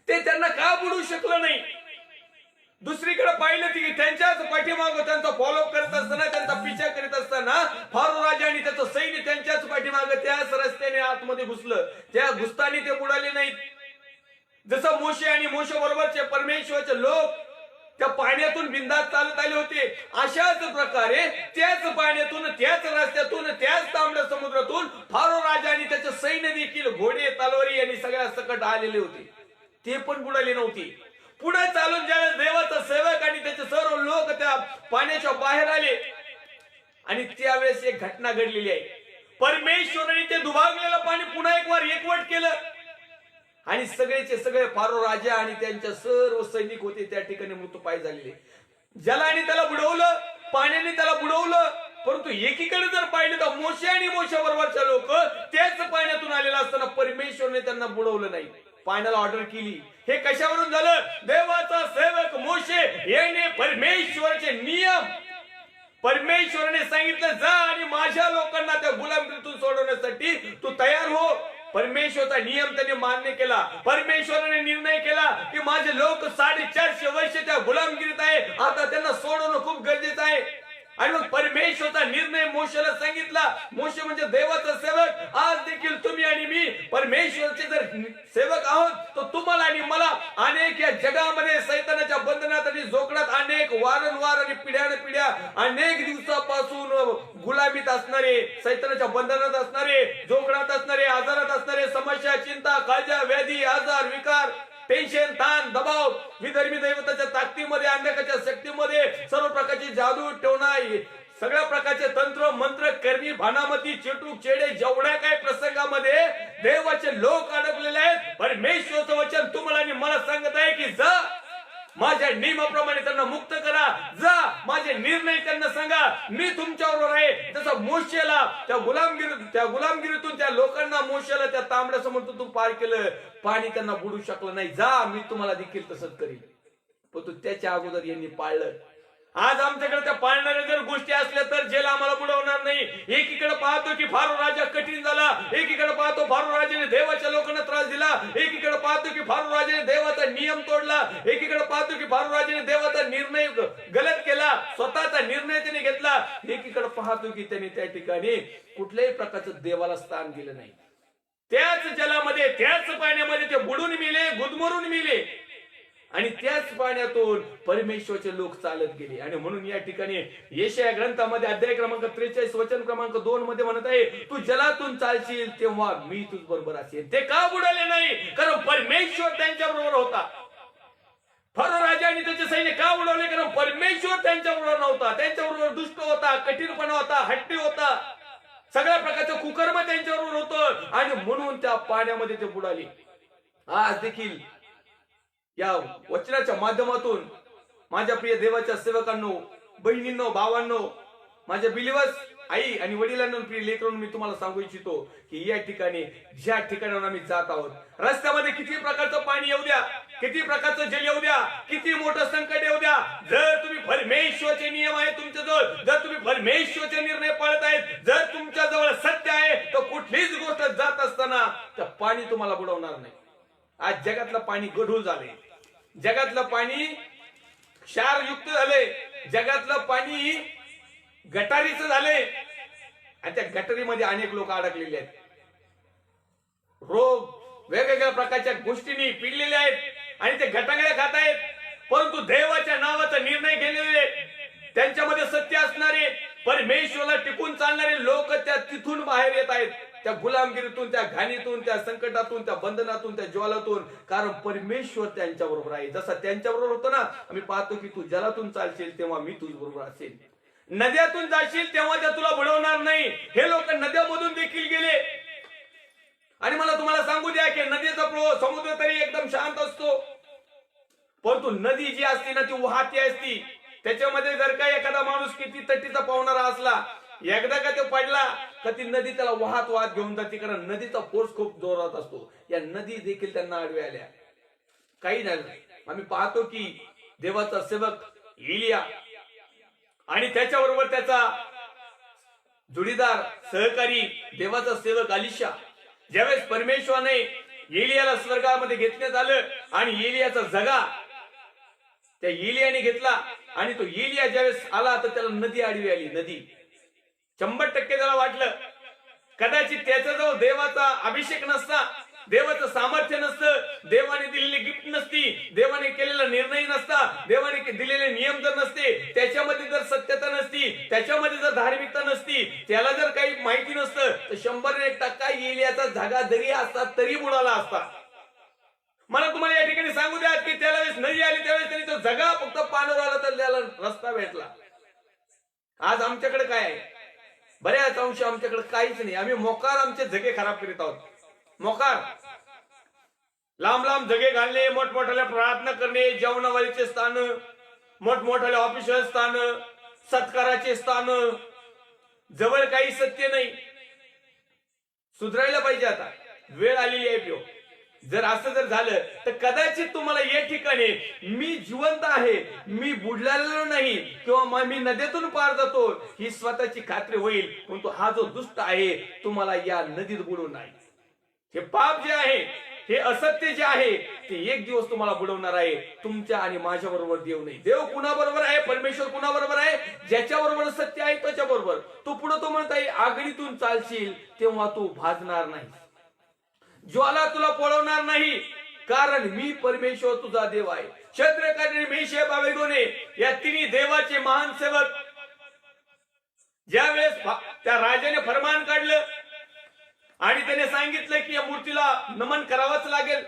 Speaker 2: ते त्यांना का बुडू शकलं नाही? दुसरीकडे पाहिलं की त्यांच्याच पाठीमागं त्यांचा फॉलो करत असताना, त्यांचा पिछा करीत असताना फारो राजा आणि त्याचं सैन्य त्यांच्याच पाठीमागं त्याच रस्त्याने आतमध्ये घुसलं. त्या घुसताना ते बुडाले नाहीत. जसं मोशे आणि मोशे बरोबरचे परमेश्वराचे लोक त्या पाण्यातून बिंदास चालत आले होते, अशाच प्रकारे त्याच पाण्यातून, त्याच रस्त्यातून, त्याच तांबड्या समुद्रातून फारो राजा आणि त्याचे सैन्य देखील, घोडे, तलवारी यांनी सगळ्या सकट आलेले होते. ते पण बुडाले नव्हते. पुढे चालून ज्यावेळेस देवाचा सेवक आणि त्याचे सर्व लोक त्या पाण्याच्या बाहेर आले आणि त्यावेळेस एक घटना घडलेली आहे. परमेश्वराने ते दुभागलेलं पाणी पुन्हा एक वार एकवट केलं आणि सगळेचे सगळे फारो राजा आणि त्यांच्या सर्व सैनिक होते त्या ठिकाणी मृत्यूपाय झालेले. जलाने त्याला बुडवलं, पाण्याने त्याला बुडवलं. परंतु एकीकडे जर पाहिलं तर मोशे आणि मोशे बरोबरच्या लोक त्याच पाण्यातून आलेला असताना परमेश्वरने त्यांना बुडवलं नाही, पाण्याला ऑर्डर केली. हे कशावरून झालं? देवाचा सेवक मोशे याने परमेश्वराचे नियम, परमेश्वराने सांगितलं जा आणि माझ्या लोकांना त्या गुलामगिरीतून सोडवण्यासाठी तू तयार हो. परमेश्वरचा नियम त्यांनी मान्य केला. परमेश्वराने निर्णय केला की माझे लोक 450 वर्ष त्या गुलामगिरीत आहे, आता त्यांना सोडवणं खूप गरजेचं आहे. आणि मग परमेश्वरचा निर्णय मोशेला सांगितला. मोशे म्हणजे देवाचा सेवक. आज देखील तुम्ही आणि मी परमेश्वरचे जर सेवक आहोत, तर तुम्हाला आणि मला अनेक या जगामध्ये सैतानाच्या बंधनात आणि जोखडात अनेक वारंवार आणि पिढ्यानपिढ्या अनेक दिवसापासून गुलामीत असणारे, सैतानाच्या बंधनात असणारे, जोखडात असणारे, आजारात असणारे, समस्या, चिंता, काळजा, व्याधी, आजार, विकार, टेन्शन, ताण, दबाव, विधर्मी दैवताच्या ताकदीमध्ये, अंधकाच्या शक्तीमध्ये, सर्व प्रकारची जादू टोणा, सगळ्या प्रकारचे तंत्र मंत्र, करणी, भानामती, चेटूक, चेडे, जेवढ्या काही प्रसंगामध्ये देवाचे लोक अडकलेले आहेत, परमेश्वरचं वचन तुम्हाला आणि मला सांगत आहे की जा माझ्या नियमाप्रमाणे त्यांना मुक्त करा, जा माझे निर्णय त्यांना सांगा, मी तुमच्याबरोबर आहे. जसं मोशेला त्या गुलामगिरीतून त्या लोकांना, मोशेला त्या तांबड्या समुद्रातून पार केलं, पाणी त्यांना बुडू शकलं नाही. जा मी तुम्हाला देखील तसंच करीन. पण तू त्याच्या अगोदर यांनी पाळलं. आज आमच्याकडे त्या पाळणाऱ्या जर गोष्टी असल्या तर जेल आम्हाला बुडवणार नाही. एकीकडे पाहतो की फारो राजा कठीण झाला, एकीकडे पाहतो फारो राजाने देवाच्या लोकांना त्रास दिला, एकीकडे पाहतो की फारो राजाने देवाचा नियम तोडला, एकीकडे पाहतो की फारो राजाने देवाचा निर्णय गलत केला, स्वतःचा निर्णय त्याने घेतला, एकीकडे पाहतो की त्याने त्या ठिकाणी कुठल्याही प्रकारचं देवाला स्थान दिलं नाही. त्याच जलामध्ये, त्याच पाण्यामध्ये ते बुडून मेले, गुदमरून मेले आणि त्याच पाण्यातून परमेश्वरचे लोक चालत गेले. आणि म्हणून या ठिकाणी यशाया ग्रंथामध्ये अध्याय क्रमांक 43 वचन क्रमांक 2 मध्ये म्हणत आहे, तू जलातून चालशील तेव्हा मी तुझ बरोबर असेल. ते का बुडाले नाही? कारण परमेश्वर त्यांच्या बरोबर होता. फारो राजा आणि त्याचे सैन्य का बुडवले? कारण परमेश्वर त्यांच्या बरोबर नव्हता. त्यांच्या बरोबर दुष्ट होता, कठीणपणा होता, हट्टी होता, सगळ्या प्रकारचं कुकर्म त्यांच्याबरोबर होतं आणि म्हणून त्या पाण्यामध्ये ते बुडाले. आज देखील या वचनाच्या माध्यमातून माझ्या प्रिय देवाच्या सेवकांनो, बहिणींनो, भावांनो, माझ्या बिलीवर्स आई आणि वडिलांना, प्रिय लेकरांनो, मी तुम्हाला सांगू इच्छितो की या ठिकाणी, ज्या ठिकाणावर आम्ही जात आहोत, रस्त्यामध्ये किती प्रकारचं पाणी येऊ द्या, किती प्रकारचं जल येऊ द्या, किती मोठं संकट येऊ द्या, जर तुम्ही परमेश्वरचे नियम आहे तुमच्याजवळ, जर तुम्ही परमेश्वरचे निर्णय पाळत आहेत, जर तुमच्या जवळ सत्य आहे, तर कुठलीच गोष्ट जात असताना त्या पाणी तुम्हाला बुडवणार नाही. आज जगातलं पाणी गढूळ झाले, जगातलं पाणी क्षारयुक्त झाले, जगातलं पाणी गटारीचं झाले आणि त्या गटारीमध्ये अनेक लोक अडकलेले आहेत. रोग वेगवेगळ्या प्रकारच्या गोष्टींनी पिळलेले आहेत आणि ते गटांगळ्या खात आहेत. परंतु देवाच्या नावाचा निर्णय घेतलेले, त्यांच्यामध्ये सत्य असणारे, परमेश्वराला टिकून चालणारे लोक त्या तिथून बाहेर येत आहेत, त्या गुलामगिरीतून, त्या घाणीतून, त्या संकटातून, त्या बंधनातून, त्या ज्वालातून. कारण परमेश्वर त्यांच्या बरोबर आहे. जसा त्यांच्या बरोबर होतो ना, आम्ही पाहतो की तू जलातून चालशील तेव्हा मी तुझ बरोबर असेल, नद्यातून जाशील तेव्हा त्या तुला बुडवणार नाही. हे लोक नद्यामधून देखील गेले. आणि मला तुम्हाला सांगू द्या की नदीचा प्रवाह, समुद्र तरी एकदम शांत असतो, परंतु नदी जी असते ना ती वाहती असती. त्याच्यामध्ये जर का एखादा माणूस किती तटीचा पावणारा असला,
Speaker 1: एकदा का तो पडला का ती नदी त्याला वाहत वाहत घेऊन जाते, कारण नदीचा फोर्स खूप जोरात असतो. या नदी देखील त्यांना आडव्या आल्या. काही झालं नाही. आम्ही पाहतो की देवाचा सेवक एलिया आणि त्याच्याबरोबर त्याचा जोडीदार सहकारी देवाचा सेवक अलिशा, ज्यावेळेस परमेश्वराने एलियाला स्वर्गामध्ये घेतण्यात आलं आणि एलियाचा जगा त्या एलियाने घेतला आणि तो एलिया ज्यावेळेस आला तर त्याला नदी आडवी आली. नदी 100% त्याला वाटलं कदाचित त्याच्याजवळ देवाचा अभिषेक नसता, देवाचं सामर्थ्य नसतं, देवाने दिलेली गिफ्ट नसती, देवाने केलेला निर्णय नसता, देवाने दिलेले नियम जर नसते, त्याच्यामध्ये जर सत्यता नसती, त्याच्यामध्ये जर धार्मिकता नसती, त्याला जर काही माहिती नसतं तर 100% एलियाचा जागा जरी असता तरी बुडाला असता. मला तुम्हाला या ठिकाणी सांगू द्या की त्यावेळेस नदी आली त्यावेळेस त्यांनी तो जगा फक्त पाण्यावर आला तर त्याला रस्ता भेटला. आज आमच्याकडे काय आहे? बऱ्याच अंश आमच्याकडे काहीच नाही. आम्ही मोकार आमचे जगे खराब करीत आहोत. मोकार लांब लांब जगे घालणे, मोठमोठ्याला प्रार्थना करणे, जेवणावळीचे स्थान, मोठमोठ्याले ऑफिशियल स्थान, सत्काराचे स्थान, जवळ काही सत्य नाही. सुधारायला पाहिजे. आता वेळ आलेली आहे पिओ. जर असं जर झालं तर कदाचित तुम्हाला या ठिकाणी मी जिवंत आहे, मी बुडलेलो नाही किंवा मी नदीतून पार जातो ही स्वतःची खात्री होईल. परंतु हा जो दुष्ट आहे तुम्हाला या नदीत बुडवू नाही. हे पाप जे आहे, हे असत्य जे आहे ते एक दिवस तुम्हाला बुडवणार आहे. तुमच्या आणि माझ्या बरोबर देव नाही. देव कुणाबरोबर आहे? परमेश्वर कुणाबरोबर आहे? ज्याच्या बरोबर सत्य आहे त्याच्या बरोबर. तो पुढे तो म्हणत आहे आगीतून चालशील तेव्हा तू भाजणार नाही, ज्वाला तुला पळवणार नाही, कारण मी परमेश्वर तुझा देव आहे. शद्रक मेशक अबेदनगो या तिन्ही देवाचे महान सेवक ज्यावेळेस त्या राजाने फरमान काढलं आणि त्याने सांगितलं की या मूर्तीला नमन करावंच लागेल,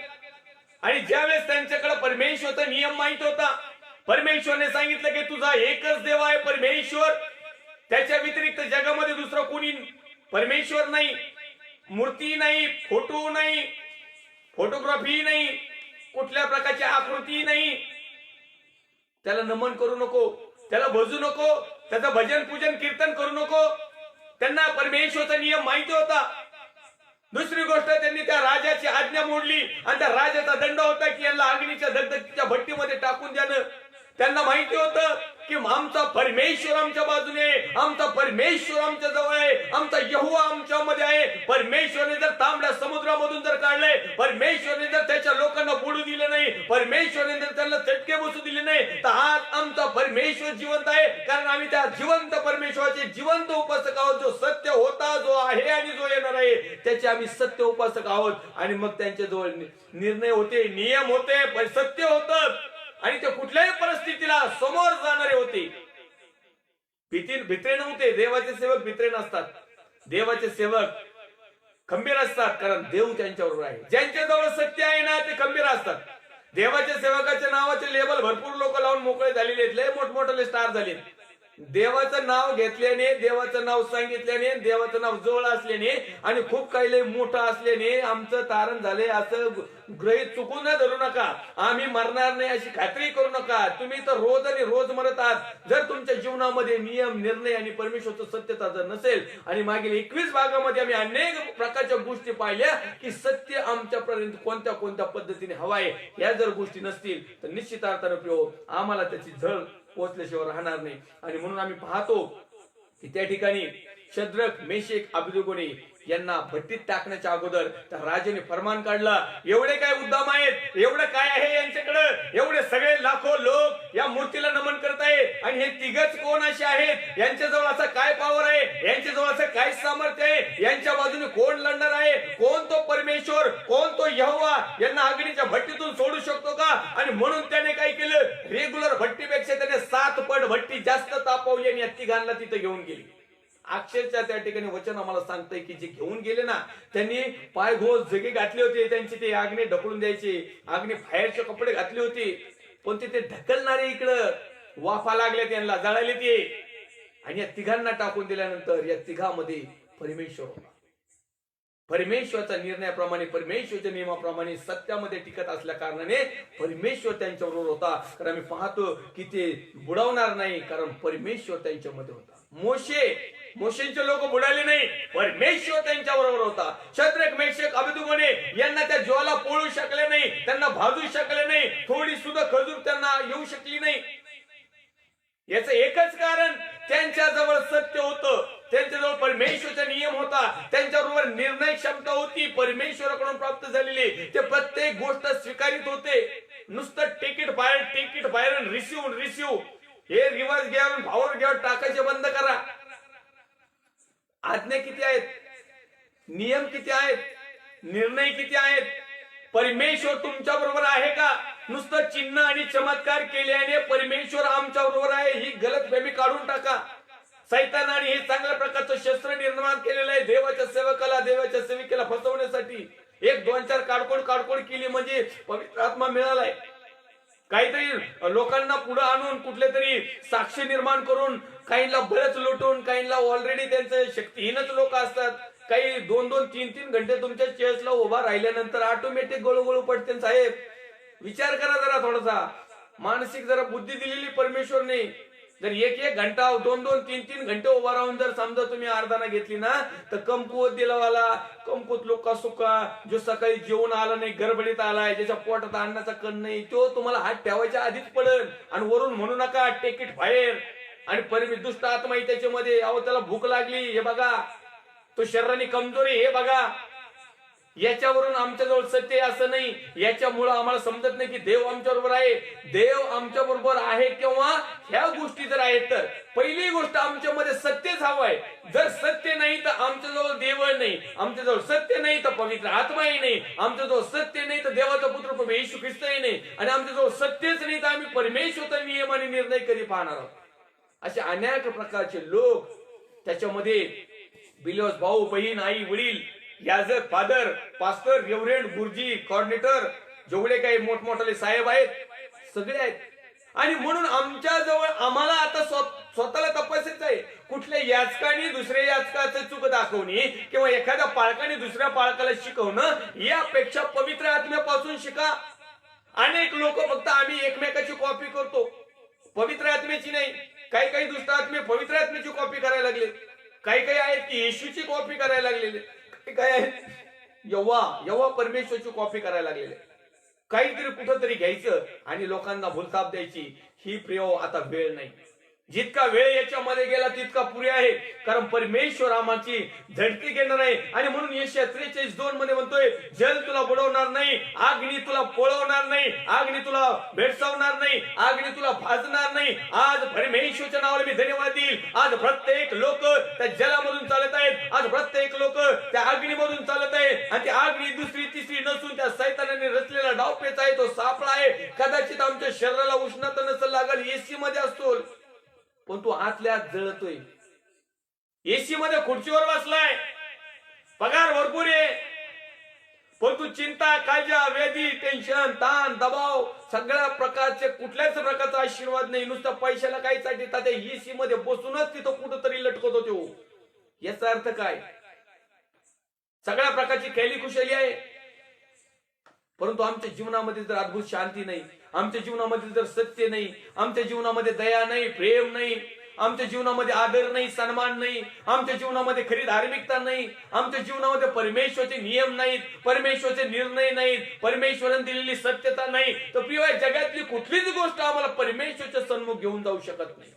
Speaker 1: आणि ज्यावेळेस त्यांच्याकडे परमेश्वरचा नियम माहित होता, परमेश्वरने सांगितलं की तुझा एकच देव आहे परमेश्वर, त्याच्या व्यतिरिक्त जगामध्ये दुसरा कोणी परमेश्वर नाही, मूर्ती नाही, फोटो नाही, फोटोग्राफी नाही, कुठल्या प्रकारची आकृती नाही. त्याला नमन करू नको, त्याला भजू नको, त्याचं भजन पूजन कीर्तन करू नको. त्यांना परमेश्वरचा नियम माहिती होता. दुसरी गोष्ट, त्यांनी त्या राजाची आज्ञा मोडली आणि त्या राजाचा दंड होता की यांना अग्नीच्या दगदगीच्या भट्टीमध्ये टाकून द्यानं. त्यांना माहिती होतं की आमचा परमेश्वर आमच्या बाजूने, आमचा परमेश्वर आमच्या जवळ आहे, आमचा यहोवा आमच्यामध्ये आहे. परमेश्वरने जर तांबड्या समुद्रामधून जर काढलंय, परमेश्वरने जर त्याच्या लोकांना बुडू दिलं नाही, परमेश्वरने जर त्यांना चटके बसू दिले नाही, तर आज आमचा परमेश्वर जिवंत आहे. कारण आम्ही त्या जिवंत परमेश्वराचे जिवंत उपासक आहोत. जो सत्य होता, जो आहे आणि जो येणार आहे, त्याचे आम्ही सत्य उपासक आहोत. आणि मग त्यांच्या जवळ निर्णय होते, नियम होते, सत्य होतं आणि ते कुठल्याही परिस्थितीला समोर जाणारे होते. भित्रे नव्हते. देवाचे सेवक भित्रे नसतात. देवाचे सेवक खंबीर असतात, कारण देव त्यांच्याबरोबर आहे. ज्यांच्याजवळ सत्य आहे ना ते खंबीर असतात. देवाच्या सेवकाच्या नावाचे लेबल भरपूर लोक लावून मोकळे झालेले आहेत, लय मोठमोठे स्टार झाले. देवाचं नाव घेतल्याने, देवाचं नाव सांगितल्याने, देवाचं नाव जवळ असल्याने आणि खूप काही लय मोठं असल्याने आमचं तारण झाले असं गृहीत चुकून धरू नका. आम्ही मरणार नाही अशी खात्री करू नका. तुम्ही तर रोज आणि रोज मरत आहात. जर तुमच्या जीवनामध्ये नियम, निर्णय आणि परमेश्वरचं सत्यता जर नसेल, आणि मागील 21 भागामध्ये आम्ही अनेक प्रकारच्या गोष्टी पाहिल्या की सत्य आमच्यापर्यंत कोणत्या कोणत्या पद्धतीने हवाय, या जर गोष्टी नसतील तर निश्चित अर्थाने आम्हाला त्याची झळ पोहोचल्याशिवाय राहणार नाही. आणि म्हणून आम्ही पाहतो की त्या ठिकाणी शद्रक, मेशक, अबेदनगो यांना भट्टीत टाकण्याच्या अगोदर त्या राजाने फरमान काढला. एवढे काय उद्दाम आहेत, एवढं काय आहे यांच्याकडे, एवढे सगळे लाखो लोक या मूर्तीला नमन करत आहे, आणि हे तिघच कोण असे आहेत, यांच्याजवळ असं काय पॉवर आहे, यांच्याजवळ असं काय सामर्थ्य आहे, यांच्या बाजूने कोण लढणार आहे, कोण तो परमेश्वर, कोण तो यहोवा यांना अग्नीच्या भट्टीतून सोडू शकतो का? आणि म्हणून त्याने काय केलं, रेग्युलर भट्टीपेक्षा त्याने 7 पट भट्टी जास्त तापवली आणि या तिघांना तिथे घेऊन गेली. अक्षरशः त्या ठिकाणी वचन आम्हाला सांगतंय की जे घेऊन गेले ना, त्यांनी पाय घोष जगे घातले होते, त्यांची ते आग्ने ढकलून द्यायचे, आग्ने फायरचे कपडे घातले होते, पण ते ढकलणारे इकडं वाफा लागले, त्यांना जळाले ते. आणि या तिघांना टाकून दिल्यानंतर या तिघांमध्ये परमेश्वर होता. परमेश्वरच्या निर्णयाप्रमाणे, परमेश्वरच्या नियमाप्रमाणे सत्यामध्ये टिकत असल्या कारणाने परमेश्वर त्यांच्याबरोबर होता. कारण आम्ही पाहतो की ते बुडवणार नाही, कारण परमेश्वर त्यांच्यामध्ये होता. मोशे
Speaker 2: मोशेंचे लोक बुडाले नाही, परमेश्वर त्यांच्या बरोबर होता. शद्रक मेषक अबेदनेगो यांना त्या ज्वाला पोळू शकले नाही, त्यांना भाजू शकले नाही, थोडी सुद्धा खजूर त्यांना येऊ शकली नाही. याचं एकच कारण, त्यांच्या जवळ सत्य होतं, त्यांच्याजवळ परमेश्वरचा नियम होता, त्यांच्याबरोबर निर्णय क्षमता होती, परमेश्वराकडून प्राप्त झालेली. ते प्रत्येक गोष्ट स्वीकारित होते. नुसतं टेक इट बाहेर रिसिव्ह हे रिवर्स घ्यावून भावर घ्यावर टाकायचे बंद करा. आज्ञा किती आहेत, नियम किती आहेत, निर्णय किती आहेत. परमेश्वर तुमच्या बरोबर आहे का? नुसतं चिन्ह आणि चमत्कार केल्याने परमेश्वर आमच्या बरोबर आहे ही गलतफहमी काढून टाका. सैतानाने हे चांगल्या प्रकारचं शस्त्र निर्माण केलेलं आहे देवाच्या सेवकाला, देवाच्या सेविकेला फसवण्यासाठी. एक दोन चार काडकोड केली म्हणजे पवित्र आत्मा मिळालाय. काहीतरी लोकांना पुढे आणून कुठले तरी साक्ष निर्माण करून, काहींना बळच लुटून, काहींना ऑलरेडी त्यांचे शक्तीहीनच लोक असतात. काही 2-2, 3-3 घंटे तुमच्या चेअर्सला उभा राहिल्यानंतर ऑटोमॅटिक गळू पडते. साहेब विचार करा जरा थोडासा, मानसिक जरा बुद्धी दिलेली परमेश्वरने. जर 1-1 घंटा 2-2, 3-3 घंटे उभा राहून जर समजा तुम्ही आराधना घेतली ना, तर कमकुवत दिलावाला, कमकुवत लोका सुका, जो सकाळी जेवण आला नाही, गडबडीत आलाय, ज्याच्या पोटात अन्नाचा कण नाही, तो तुम्हाला हात ठेवायच्या आधीच पडेल. आणि वरून म्हणू नका टेक इट बाहेर. आणि दुष्ट आत्मा त्याच्यामध्ये, अहो त्याला भूक लागली हे बघा, तो शरीराने कमजोरी हे बघा. याच्यावरून आमच्याजवळ सत्य असं नाही. याच्यामुळं आम्हाला समजत नाही की देव आमच्या बरोबर आहे. देव आमच्या बरोबर आहे किंवा ह्या गोष्टी जर आहेत, तर पहिली गोष्ट आमच्यामध्ये सत्यच हवंय. जर सत्य नाही तर आमच्याजवळ देव नाही, आमच्याजवळ सत्य नाही तर पवित्र आत्माही नाही, आमच्याजवळ सत्य नाही तर देवाचा पुत्र प्रभू येशू ख्रिस्तही नाही, आणि आमच्याजवळ सत्यच नाही तर आम्ही परमेश्वराचा नियम आणि निर्णय कधी पाहणार आहोत. असे अनेक प्रकारचे लोक त्याच्यामध्ये बिलिव्हर्स, भाऊ बहीण, आई वडील, याजक, फादर, पास्टर, रेव्हरंड, गुरुजी, कॉर्डिनेटर, जेवढे काही मोठमोठाले साहेब आहेत सगळे आहेत. आणि म्हणून आमच्या जवळ आम्हाला आता स्वतःला तपासायचं आहे. कुठल्या याचकाने दुसऱ्या याचकाचं चूक दाखवणे किंवा एखाद्या पालकाने दुसऱ्या पालकाला शिकवणं यापेक्षा पवित्र आत्म्यापासून शिका. अनेक लोक फक्त आम्ही एकमेकाची कॉपी करतो, पवित्र आत्म्याची नाही. काही दुष्ट आत्मे पवित्र आत्म्याची कॉपी करायला लागले. काही आहेत की येशूची कॉपी करायला लागलेले. काय आहेत यव्हा परमेश्वरची कॉपी करायला लागलेले. काहीतरी कुठंतरी घ्यायचं आणि लोकांना भुलताप द्यायची. ही प्रिय आता वेळ नाही. जितका वेळ याच्यामध्ये गेला तितका पुरे आहे, कारण परमेश्वर आम्हाची झडती घेणार आहे. आणि म्हणून यशाया 43:2 मध्ये म्हणतोय, जल तुला बुडवणार नाही, अग्नी तुला पोळवणार नाही, अग्नी तुला भेडसावणार नाही, अग्नी तुला भाजणार नाही. आज परमेश्वरच्या नावाला मी धन्यवाद देईल. आज प्रत्येक लोक त्या जलामधून चालत आहेत, आज प्रत्येक लोक त्या अग्नीमधून चालत आहेत. आणि ती अग्नी दुसरी तिसरी नसून त्या सैतानाने रचलेला डावपेच आहे, तो सापळा आहे. कदाचित आमच्या शरीराला उष्णता नसेल लागल, एसी मध्ये असतो, पण तू आतल्या आत जळतोय. एसी मध्ये खुर्चीवर बसलाय, पगार भरपूर आहे, पण तू चिंता, काळजा, व्याधी, टेन्शन, ताण, दबाव, सगळ्या प्रकारचे कुठल्याच प्रकारचा आशीर्वाद नाही. नुसतं पैशाला काय साठी त्या एसी मध्ये बसूनच तिथं कुठंतरी लटकतो तो. याचा अर्थ काय? सगळ्या प्रकारची खेळी खुशाली आहे, परंतु आमच्या जीवनामध्ये जर अद्भुत शांती नाही, आमच्या जीवनामध्ये जर सत्य नाही, आमच्या जीवनामध्ये दया नाही, प्रेम नाही, आमच्या जीवनामध्ये आदर नाही, सन्मान नाही, आमच्या जीवनामध्ये खरी धार्मिकता नाही, आमच्या जीवनामध्ये परमेश्वराचे नियम नाहीत, परमेश्वराचे निर्णय नाहीत, परमेश्वराने दिलेली सत्यता नाही, तर प्रिय जगातली कुठलीच गोष्ट आम्हाला परमेश्वराच्या सन्मुख घेऊन जाऊ शकत नाही.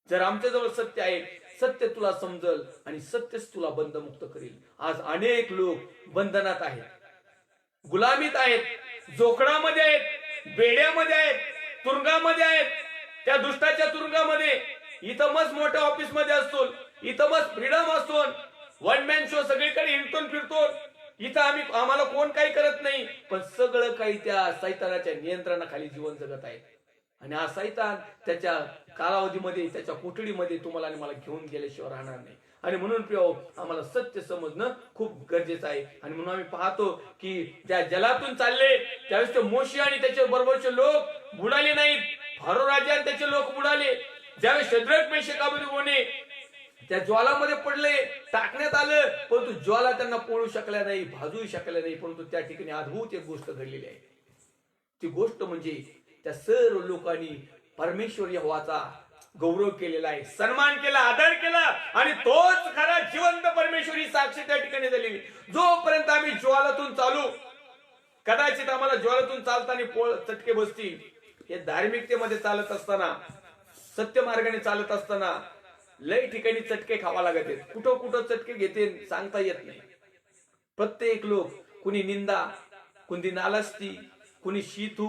Speaker 2: जर आमच्याजवळ सत्य आहे, सत्य तुला समजल आणि सत्यच तुला बंधमुक्त करेल. आज अनेक लोक बंधनात आहेत, गुलामीत आहेत, जोखडामध्ये आहेत, बेड्यामध्ये आहेत, तुरुंगामध्ये आहेत. त्या दुष्टाच्या तुरुंगामध्ये इथं मस्त मोठ्या ऑफिस मध्ये असतो, इथं मस्त फ्रीडम असतो, वन मॅन शो सगळीकडे हिंडतो फिरतो. इथं आम्हाला कोण काही करत नाही, पण सगळं काही त्या सैतानाच्या नियंत्रणाखाली जीवन जगत आहे. आणि हा सैतान त्याच्या कालावधीमध्ये, त्याच्या कोठडीमध्ये तुम्हाला आणि मला घेऊन गेल्याशिवाय राहणार नाही. आणि म्हणून प्रिय आम्हाला सत्य समजणं खूप गरजेचं आहे. आणि म्हणून आम्ही पाहतो की ज्या जलातून चालले त्यावेळेस ते मोशे आणि त्याच्या बरोबरचे लोक बुडाले नाहीत, फारो राजा आणि त्याचे लोक बुडाले. ज्यावेळेस शद्रक मेषक अबेदनेगो त्या ज्वालामध्ये पडले, टाकण्यात आलं, परंतु ज्वाला त्यांना पोळू शकल्या नाही, भाजू शकल्या नाही. परंतु त्या ठिकाणी अद्भुत एक गोष्ट घडलेली आहे. ती गोष्ट म्हणजे त्या सर्व लोकांनी परमेश्वर यहोवाचा गौरव केलेला आहे, सन्मान केला, आदर केला आणि तोच खरा जिवंत परमेश्वरी साक्ष त्या ठिकाणी झालेली. जोपर्यंत आम्ही ज्वालातून चालू, कदाचित आम्हाला ज्वालातून चालताना पोळ चटके बसतील. हे धार्मिकतेमध्ये चालत असताना, सत्य मार्गाने चालत असताना लय ठिकाणी चटके खावा लागत आहेत. कुठं कुठं चटके घेते सांगता येत नाही. प्रत्येक लोक, कुणी निंदा, कुणी नालस्ती, कुणी शीतू,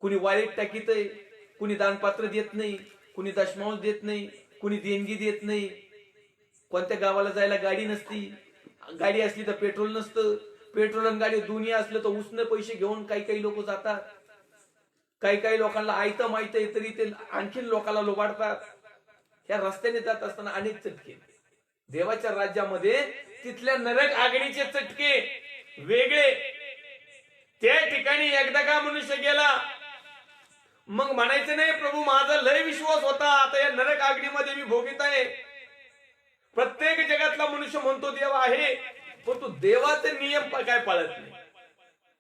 Speaker 2: कुणी वाईट टाकीत, कुणी दानपात्र देत नाही, कुणी दशमांश देत नाही, कुणी देणगी देत नाही. कोणत्या गावाला जायला गाडी नसती, गाडी असली तर पेट्रोल नसतं, पेट्रोल आणि गाडी दोन्ही असलं तर उसने पैसे घेऊन काही काही लोक जातात. काही काही लोकांना आयतं माहित आहे तरी ते आणखीन लोकांना लोबाडतात. ह्या रस्त्याने जात असताना अनेक चटके. देवाच्या राज्यामध्ये तिथल्या नरक आगणीचे चटके वेगळे. त्या ठिकाणी एकदा का मनुष्य गेला, मग म्हणायचं नाही प्रभू माझा लय विश्वास होता, आता या नरक आगणीमध्ये मी भोगीत आहे. प्रत्येक जगातला मनुष्य म्हणतो देव आहे, पण तो देवाचे नियम काय पाळत नाही.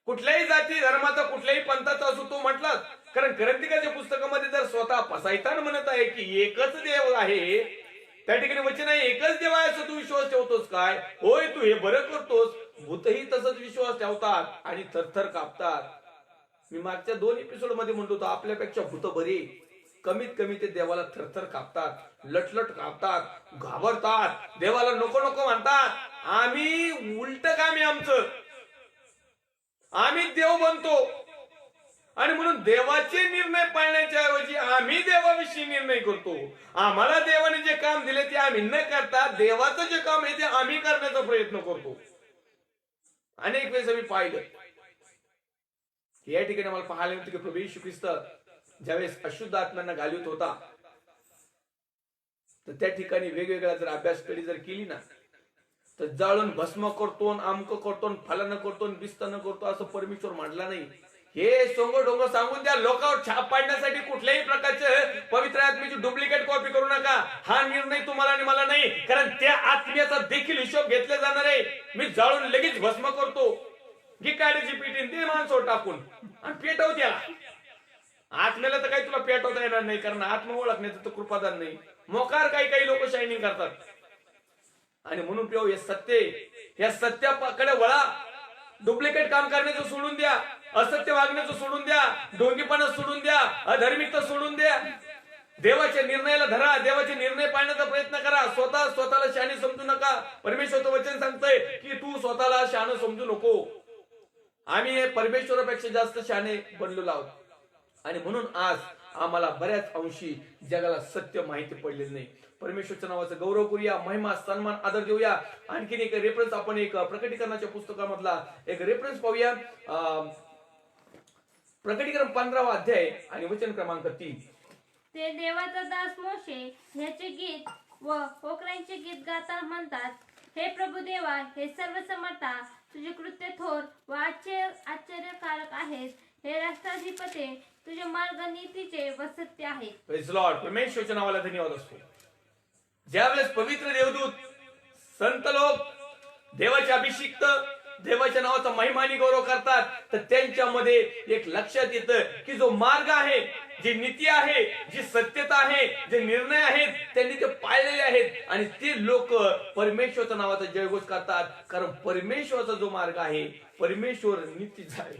Speaker 2: कुठल्याही जाती धर्माचा, कुठल्याही पंथाचा असो तो म्हटलाच. कारण ग्रंथिकाच्या पुस्तकामध्ये जर स्वतः सैतान म्हणत आहे की एकच देव आहे, त्या ठिकाणी वचन आहे एकच देव आहे असं तू विश्वास ठेवतोस काय? होय तू हे बरं करतोस. भूतही तसंच विश्वास ठेवतात आणि थरथर कापतात. मी मागच्या 2 एपिसोड मध्ये म्हणतो होतो आपल्यापेक्षा भूत बरे, कमीत कमी ते देवाला थरथर कापतात, लटलट कापतात, घाबरतात, देवाला नको नको म्हणतात. आम्ही उलट काम आहे आमचं, आम्ही देव बनतो आणि म्हणून देवाचे निर्णय पाळण्याच्या ऐवजी आम्ही देवाविषयी निर्णय करतो. आम्हाला देवाने जे काम दिले ते आम्ही न करता देवाचं जे काम आहे ते आम्ही करण्याचा प्रयत्न करतो. अनेक वेळेस आम्ही पाहिलं. या ठिकाणी मला पाहायला मिळतं की प्रभू येशू ख्रिस्त ज्यावेळेस अशुद्ध आत्म्यांना घालवत होता, तर त्या ठिकाणी वेगवेगळ्या जर अभ्यास स्टडी जर केली ना, तर जाळून भस्म करतो, आमक करतो, फलन करतो, बिस्तन करतो असं परमेश्वर म्हटला नाही. हे सोंग डोंग सांगून त्या लोकांवर छाप पाडण्यासाठी कुठल्याही प्रकारचे पवित्र आत्म्याची डुप्लिकेट कॉपी करू नका. हा निर्णय तुम्हाला आणि मला नाही, कारण त्या आत्म्याचा देखील हिशोब घेतला जाणार आहे. मी जाळून लगेच भस्म करतो, गिकाडीची पिटीन ते माणसं टाकून आणि पेटव त्याला. आत्म्याला तर काही तुला पेटवता येणार नाही, कारण आत्मा ओळखण्याचं तर कृपादान नाही. मोकार काही काही लोक शायनिंग करतात. आणि म्हणून पिओ हे सत्य, या सत्याकडे वळा. डुप्लिकेट काम करण्याचं सोडून द्या, असत्य वागण्याचं सोडून द्या, ढोंगीपणा सोडून द्या, अधार्मिकता सोडून द्या. देवाच्या निर्णयाला धरा, देवाचे निर्णय पाळण्याचा प्रयत्न करा. स्वतःला शहाणे समजू नका. परमेश्वरचं वचन सांगतंय की तू स्वतःला शहाणं समजू नको. आम्ही परमेश्वरापेक्षा जास्त शहाणे बनलेलो आहोत आणि म्हणून आज आम्हाला बऱ्याच अंशी जगाला सत्य माहिती पडलेलं नाही. परमेश्वरच्या नावाचं गौरव करूया, महिमा सन्मान आदर देऊया. आणखीन एक रेफरन्स आपण एक प्रकटीकरणाच्या पुस्तकामधला एक रेफरन्स पाहूया. प्रकटीकरण 15वा अध्याय आणि वचन क्रमांक 3.
Speaker 3: ते देवाचा दास मोशे ह्याचे गीत व कोकरांचे गीत गाता म्हणतात, हे प्रभू देवा, हे सर्व समर्था, तुझे कृत्य थोर व आश्चर्यकारक आहेत. हे राष्ट्राधिपते, तुझे मार्ग नीतीचे व सत्य आहेत.
Speaker 2: Praise Lord. परमेश्वरच्या नावाला धन्यवाद असतो. ज्यावेळेस पवित्र देवदूत, संत लोक, देवाचे अभिषिक्त देवाच्या नावाचा महिमानी गौरव करतात, तर त्यांच्यामध्ये एक लक्षात येतं की जो मार्ग आहे, जी नीती आहे, जी सत्यता आहे, जे निर्णय आहेत, त्यांनी ते पाळलेले आहेत आणि ते लोक परमेश्वरच्या नावाचा जयघोष करतात. कारण परमेश्वराचा जो मार्ग आहे, परमेश्वर नीतीचा आहे,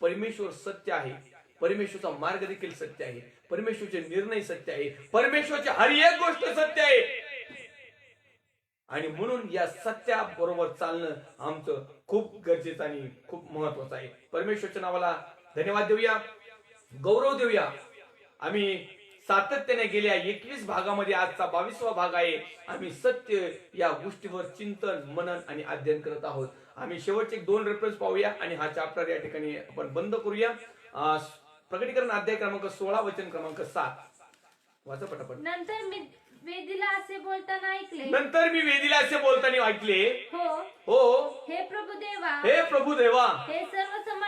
Speaker 2: परमेश्वर सत्य आहे, परमेश्वरचा मार्ग देखील सत्य आहे, परमेश्वरचे निर्णय सत्य आहे, परमेश्वरची हर एक गोष्ट सत्य आहे. आणि म्हणून या सत्या बरोबर चालणं आमचं खूप गरजेचं आणि खूप महत्वाचं आहे. परमेश्वरच्या नावाला धन्यवाद देऊया, गौरव देऊया. आम्ही सातत्याने गेल्या 21 भागामध्ये आजचा 22वा भाग आहे. आम्ही सत्य या गोष्टीवर चिंतन, मनन आणि अध्ययन करत आहोत. आम्ही शेवटचे 2 रेफरन्स पाहूया आणि हा चॅप्टर या ठिकाणी आपण बंद करूया. प्रकटीकरण अध्याय क्रमांक 16 वचन क्रमांक 7 वाचा पटापट.
Speaker 3: नंतर मी वेदीला असे बोलताना ऐकले,
Speaker 2: हो
Speaker 3: हे प्रभू देवा,
Speaker 2: हे प्रभू देवा,
Speaker 3: हे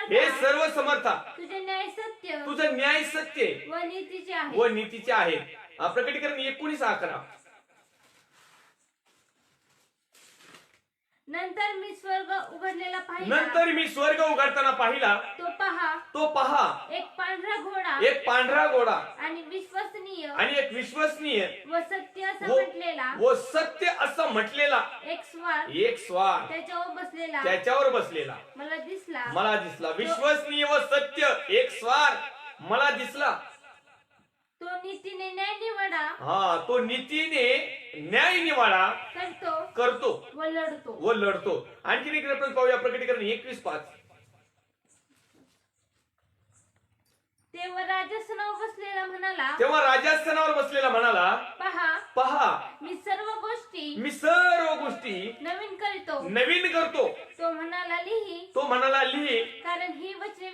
Speaker 2: हे
Speaker 3: सर्व
Speaker 2: सर्व समर्था,
Speaker 3: तुझे न्याय सत्य
Speaker 2: तुझं न्याय सत्य
Speaker 3: व नीतीचे
Speaker 2: आहे. प्रकटीकरण 19:11.
Speaker 3: नंतर मी स्वर्ग उघडलेला
Speaker 2: उघडताना पाहिला,
Speaker 3: तो पहा
Speaker 2: एक
Speaker 3: एक पांढरा घोडा
Speaker 2: पांढरा घोडा
Speaker 3: आणि विश्वसनीय
Speaker 2: आणि एक विश्वसनीय
Speaker 3: व सत्य असं
Speaker 2: व
Speaker 3: म्हटलेला
Speaker 2: व सत्य असं म्हटलेला
Speaker 3: एक स्वार
Speaker 2: एक स्वार
Speaker 3: त्याच्यावर बसलेला
Speaker 2: त्याच्यावर बसलेला
Speaker 3: मला दिसला.
Speaker 2: मला दिसला. विश्वसनीय व सत्य एक स्वार मला दिसला.
Speaker 3: तो नीतीने न्याय निवडा
Speaker 2: हा, तो नीतीने न्याय निवाडा करतो
Speaker 3: व लढतो.
Speaker 2: व लढतो. आणखीन एक रेफरन्स पाहूया, प्रकटीकरण 21:5.
Speaker 3: तेव्हा राजासनावर बसलेला म्हणाला,
Speaker 2: तेव्हा राजासनावर बसलेला म्हणाला, पहा
Speaker 3: मी सर्व गोष्टी नवीन करतो.
Speaker 2: नवीन करतो.
Speaker 3: तो म्हणाला लिही, कारण ही वचने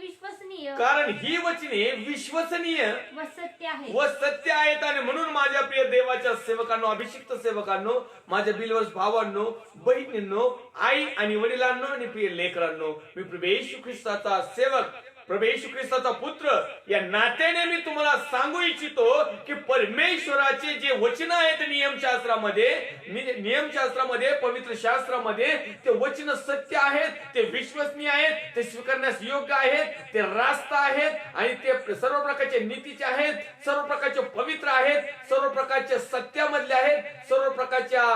Speaker 3: विश्वसनीय
Speaker 2: व सत्य आहे
Speaker 3: व
Speaker 2: सत्य आहेत. आणि म्हणून माझ्या प्रिय देवाच्या सेवकांनो, अभिषिक्त सेवकांनो, माझ्या बिलवर्स भावांनो, बहिणींनो, आई आणि वडिलांनो आणि प्रिय लेकरांनो, मी प्रभू येशू ख्रिस्ताचा सेवक, प्रभू येशू ख्रिस्ताचा पुत्र या नात्याने मी तुम्हाला सांगू इच्छितो की परमेश्वराचे जे वचन आहेत नियमशास्त्रामध्ये, पवित्र शास्त्रामध्ये, ते वचन सत्य आहेत, ते विश्वसनीय आहेत, ते स्वीकारण्यास योग्य आहेत, ते रास्त आहेत आणि ते सर्व प्रकारचे नीतीचे आहेत, सर्व प्रकारचे पवित्र आहेत, सर्व प्रकारचे सत्यामधले आहेत, सर्व प्रकारच्या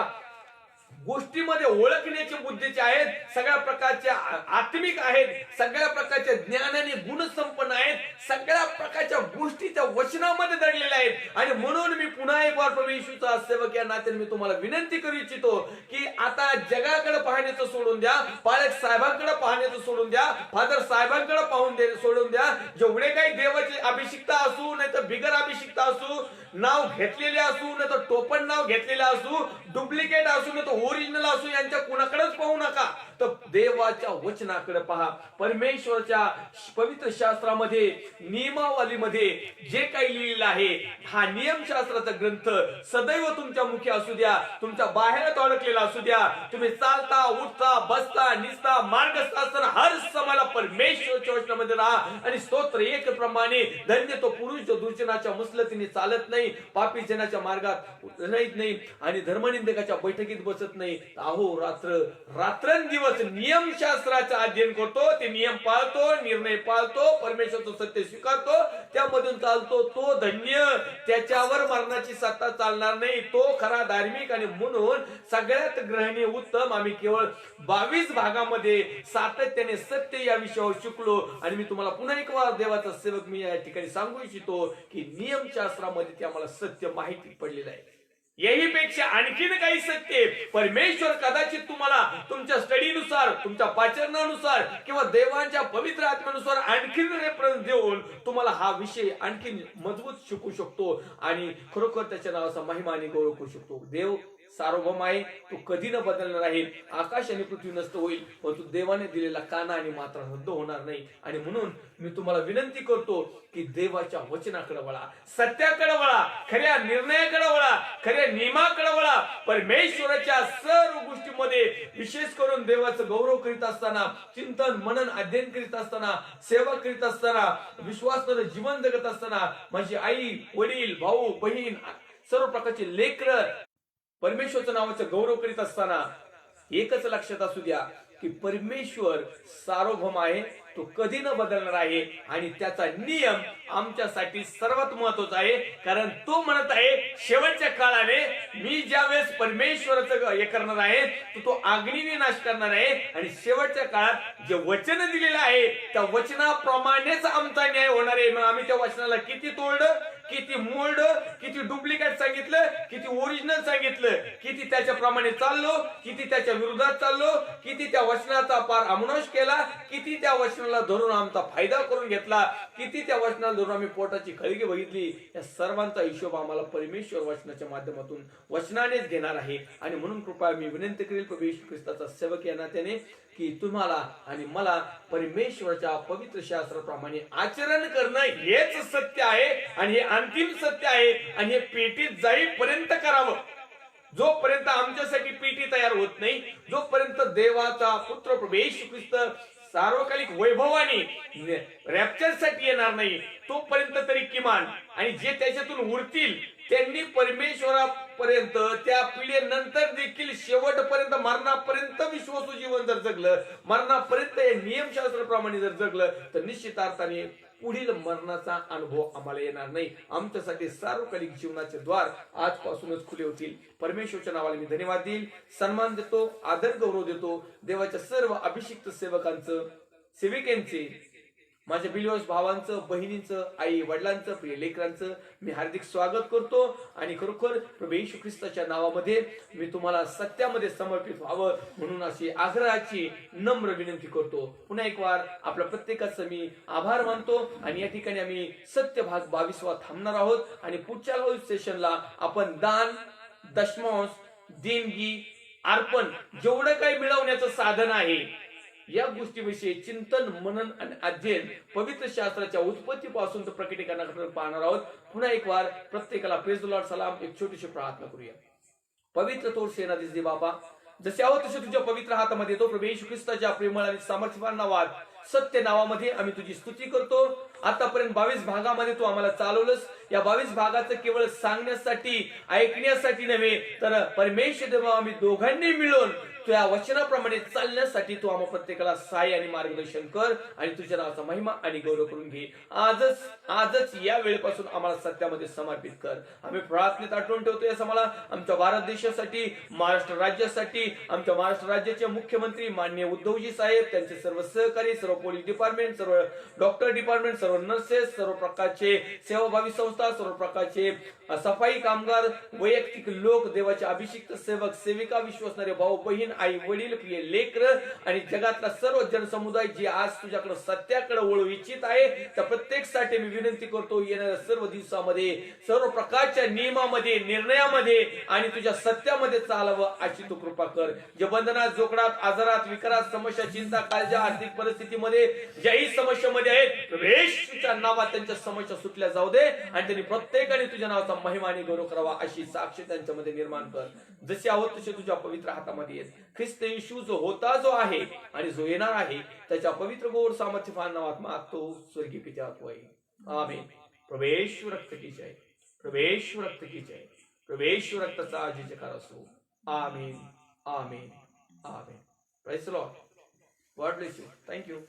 Speaker 2: गोष्टीमध्ये ओळखण्याचे बुद्धीचे आहेत, सगळ्या प्रकारच्या आत्मिक आहेत, सगळ्या प्रकारच्या ज्ञानाने गुणसंपन्न आहेत, सगळ्या प्रकारच्या गोष्टी त्या वचनामध्ये दडलेल्या आहेत. आणि म्हणून मी पुन्हा एक वार प्रभू येशूचा सेवक या नात्याने मी तुम्हाला विनंती करू इच्छितो की आता जगाकडे पाहण्याचं सोडून द्या, पालक साहेबांकडे पाहण्याचं सोडून द्या, फादर साहेबांकडे पाहून सोडून द्या. जेवढे काही देवाचे अभिषिक्ता असू नाही तर बिगर अभिषिक्ता असू, नाव घेतलेले असू नाही तर टोपण नाव घेतलेले असू, डुप्लिकेट असू नाही तर ओरिजिनल असू, यांच्या कुणाकडेच पाहू नका, तर देवाच्या वचनाकडे पहा. परमेश्वराच्या पवित्र शास्त्रामध्ये, नियमावलीमध्ये जे काही लिहिलेलं आहे, हा नियमशास्त्राचा ग्रंथ सदैव तुमच्या मुखी असू द्या, तुमच्या बाहेर अडकलेला असू द्या. तुम्ही चालता, उठता, बसता, निसता, मार्गस्थ असताना हर समाला परमेश्वराच्या वचनामध्ये राहा. आणि स्तोत्र एक प्रमाणे धन्य तो पुरुष जो दुर्जनाच्या मुसलतीने चालत नाही, पापी जनाच्या मार्गात नाहीत नाही आणि धर्मनिंदकाच्या बैठकीत बसत नाही. अहो रात्रंदिवस नियमशास्त्राचं अध्ययन करतो, ते नियम पाळतो, निर्णय पाळतो, परमेश्वराचं सत्य स्वीकारतो, त्यामधून चालतो, तो धन्य. त्याच्यावर मरणाची सत्ता चालणार नाही, तो खरा धार्मिक. आणि म्हणून सगळ्यात ग्रहणीय उत्तम आम्ही केवळ 22 भागामध्ये सातत्याने सत्य या विषयावर शिकलो. आणि मी तुम्हाला पुन्हा एक वार देवाचा सेवक मी या ठिकाणी सांगू इच्छितो की नियमशास्त्रामध्ये ते आम्हाला सत्य माहिती पडलेलं आहे. याहीपेक्षा आणखीन काही सत्य परमेश्वर कदाचित तुम्हाला तुमच्या स्टडीनुसार, तुमच्या पाचरणानुसार किंवा देवांच्या पवित्र आत्म्यानुसार आणखीन रेफरन्स देऊन तुम्हाला हा विषय आणखीन मजबूत शिकू शकतो आणि खरोखर त्याच्या नावाचा महिमा आणि गौरव करू शकतो. देव सार्वभौम आहे, तो कधी न बदलणार आहे. आकाश आणि पृथ्वी नष्ट होईल, परंतु देवाने दिलेला काना आणि मात्रा रद्द होणार नाही. आणि म्हणून मी तुम्हाला विनंती करतो की देवाच्या वचनाकडे वळा, सत्याकडे वळा, खऱ्या निर्णयाकडे वळा, खऱ्या नियमाकडे वळा. परमेश्वराच्या सर्व गोष्टीमध्ये विशेष करून देवाचं गौरव करीत असताना, चिंतन मनन अध्ययन करीत असताना, सेवा करीत असताना, विश्वासाचं जीवन जगत असताना, माझी आई वडील भाऊ बहीण सर्व प्रकारचे लेकर परमेश्वराच्या नावाचं गौरव करीत असताना एकच लक्षात असू द्या की परमेश्वर सार्वभौम आहे, तो कधी न बदलणार आहे. आणि त्याचा नियम आमच्यासाठी सर्वात महत्वाचा आहे, कारण तो म्हणत आहे शेवटच्या काळाने मी ज्या वेळेस परमेश्वराचं हे करणार आहे तो अग्नीने नाश करणार आहे. आणि शेवटच्या काळात जे वचन दिलेलं आहे त्या वचनाप्रमाणेच आमचा न्याय होणार आहे. मग आम्ही त्या वचनाला किती तोडलं, किती मोडलं, किती डुप्लिकेट सांगितलं, किती ओरिजिनल सांगितलं, किती त्याच्याप्रमाणे चाललो, किती त्याच्या विरोधात चाललो, किती त्या वचनाचा पार अमनोश केला, किती त्या वचनाला धरून आमचा फायदा करून घेतला, किती त्या वचनाला धरून आम्ही पोटाची खळगी बघितली, या सर्वांचा हिशोब आम्हाला परमेश्वर वचनाच्या माध्यमातून वचनानेच घेणार आहे. आणि म्हणून कृपया मी विनंती करेल प्रभू येशू ख्रिस्ताचा सेवक या नात्याने की तुम्हाला आणि मला परमेश्वराच्या पवित्र शास्त्राप्रमाणे आचरण करणं हेच सत्य आहे आणि हे अंतिम सत्य आहे. आणि हे पेटीत जाईपर्यंत करावं. जोपर्यंत आमच्यासाठी पेटी तयार होत नाही, जोपर्यंत देवाचा पुत्र प्रभू येशू ख्रिस्त सार्वकालिक वैभवाने रॅप्चर साठी येणार नाही, तोपर्यंत तरी किमान, आणि जे त्याच्यातून उरतील त्यांनी परमेश्वरापर्यंत त्या पिढीनंतर देखील शेवटपर्यंत
Speaker 1: मरणापर्यंत विश्वासू जीवन जर जगलं, मरणापर्यंत हे नियमशास्त्राप्रमाणे जर जगलं, तर निश्चित अर्थाने पुढील मरणाचा अनुभव आम्हाला येणार नाही. आमच्यासाठी सार्वकालिक जीवनाचे द्वार आजपासूनच खुले होतील. परमेश्वरच्या नावाला मी धन्यवाद देईल, सन्मान देतो, आदर गौरव देतो. देवाच्या सर्व अभिषिक्त सेवकांचं, सेविकांचे, माझ्या बिलिव्हर्स भावांचं, बहिणींचं, आई वडिलांचं, प्रिय लेकरांचं मी हार्दिक स्वागत करतो. आणि खरोखर प्रभू येशू ख्रिस्ताच्या नावामध्ये मी तुम्हाला सत्यामध्ये समर्पित व्हावं म्हणून अशी आग्रहाची नम्र विनंती करतो. पुन्हा एक वार आपल्या प्रत्येकाचं मी आभार मानतो. आणि या ठिकाणी आम्ही सत्य भाग 22 थांबणार आहोत. आणि पुढच्या लाईव्ह सेशनला आपण दान, दशमांश, देणगी, अर्पण जेवढं काही मिळवण्याचं साधन आहे या गोष्टीविषयी चिंतन, मनन आणि अध्ययन पवित्र शास्त्राच्या उत्पत्तीपासून तर प्रकटीकरणाकडे पाहणार आहोत. पुन्हा एक वार प्रत्येकाला प्रेज द लॉर्ड सलाम. एक छोटीशी प्रार्थना करूया. पवित्र तोर सेनाधीश दे बाबा, जसे आहोत तसे तुझ्या पवित्र हातामध्ये येतो. प्रभू येशू ख्रिस्ताच्या प्रेमळ आणि सामर्थ्यवान नावात, सत्य नावामध्ये आम्ही तुझी स्तुती करतो. आतापर्यंत 22 भागामध्ये तू आम्हाला चालवलंस. या 22 भागाचं केवळ सांगण्यासाठी, ऐकण्यासाठी नव्हे, तर परमेश्वर देवा आम्ही दोघांनी मिळून तुझ्या वचनाप्रमाणे चालण्यासाठी तू आम्हा प्रत्येकाला सहाय्य आणि मार्गदर्शन कर. आणि तुझ्या नावाचा महिमा आणि गौरव करून घे. आजच या वेळेपासून आम्हाला सत्यामध्ये समर्पित कर. आम्ही प्रार्थनेत आठवण ठेवतोय असं मला आमच्या भारत देशासाठी, महाराष्ट्र राज्यासाठी, आमच्या महाराष्ट्र राज्याचे मुख्यमंत्री माननीय उद्धवजी साहेब, त्यांचे सर्व सहकारी, सर्व पोलीस डिपार्टमेंट, सर्व डॉक्टर डिपार्टमेंट, सर्व नर्सेस, सर्व प्रकारचे सेवाभावी संस्था, सर्व प्रकारचे सफाई कामगार, वैयक्तिक लोक, देवाचे अभिषिक्त सेवक, सेविका, विश्वासणारे भाऊ बहीण, आई वडील, प्रिय लेकर आणि जगातला सर्व जनसमुदाय जे आज तुझ्याकडे सत्याकडे वळू इच्छित आहे, त्या प्रत्येकसाठी मी विनंती करतो, येणाऱ्या सर्व दिवसामध्ये सर्व प्रकारच्या नियमामध्ये, निर्णयामध्ये आणि तुझ्या सत्यामध्ये चालावं अशी तू कृपा कर. जे बंधनात, जोखडात, आजारात, विकारात, समस्या, चिंता, काळजा, आर्थिक परिस्थितीमध्ये ज्याही समस्यामध्ये आहेत, येशूच्या नावात त्यांच्या समस्या सुटल्या जाऊ दे. आणि त्यांनी प्रत्येकाने तुझ्या नावाचा महिमा आणि गौरव करावा अशी साक्ष त्यांच्यामध्ये निर्माण कर. जसे आहोत तसे तुझ्या पवित्र हातामध्ये येत. ख्रिस्त येशू जो होता, जो आहे आणि जो येणार आहे, त्याच्या पवित्र गोड सामर्थ्यवान नावात मागतो, स्वर्गीय पिता होय. आमेन. प्रवेश रक्त की जय, प्रवेश रक्त की जय, प्रवेश रक्ताचा आज जयकार असो. Amen, amen, amen. Praise the lord. God bless you. Thank you.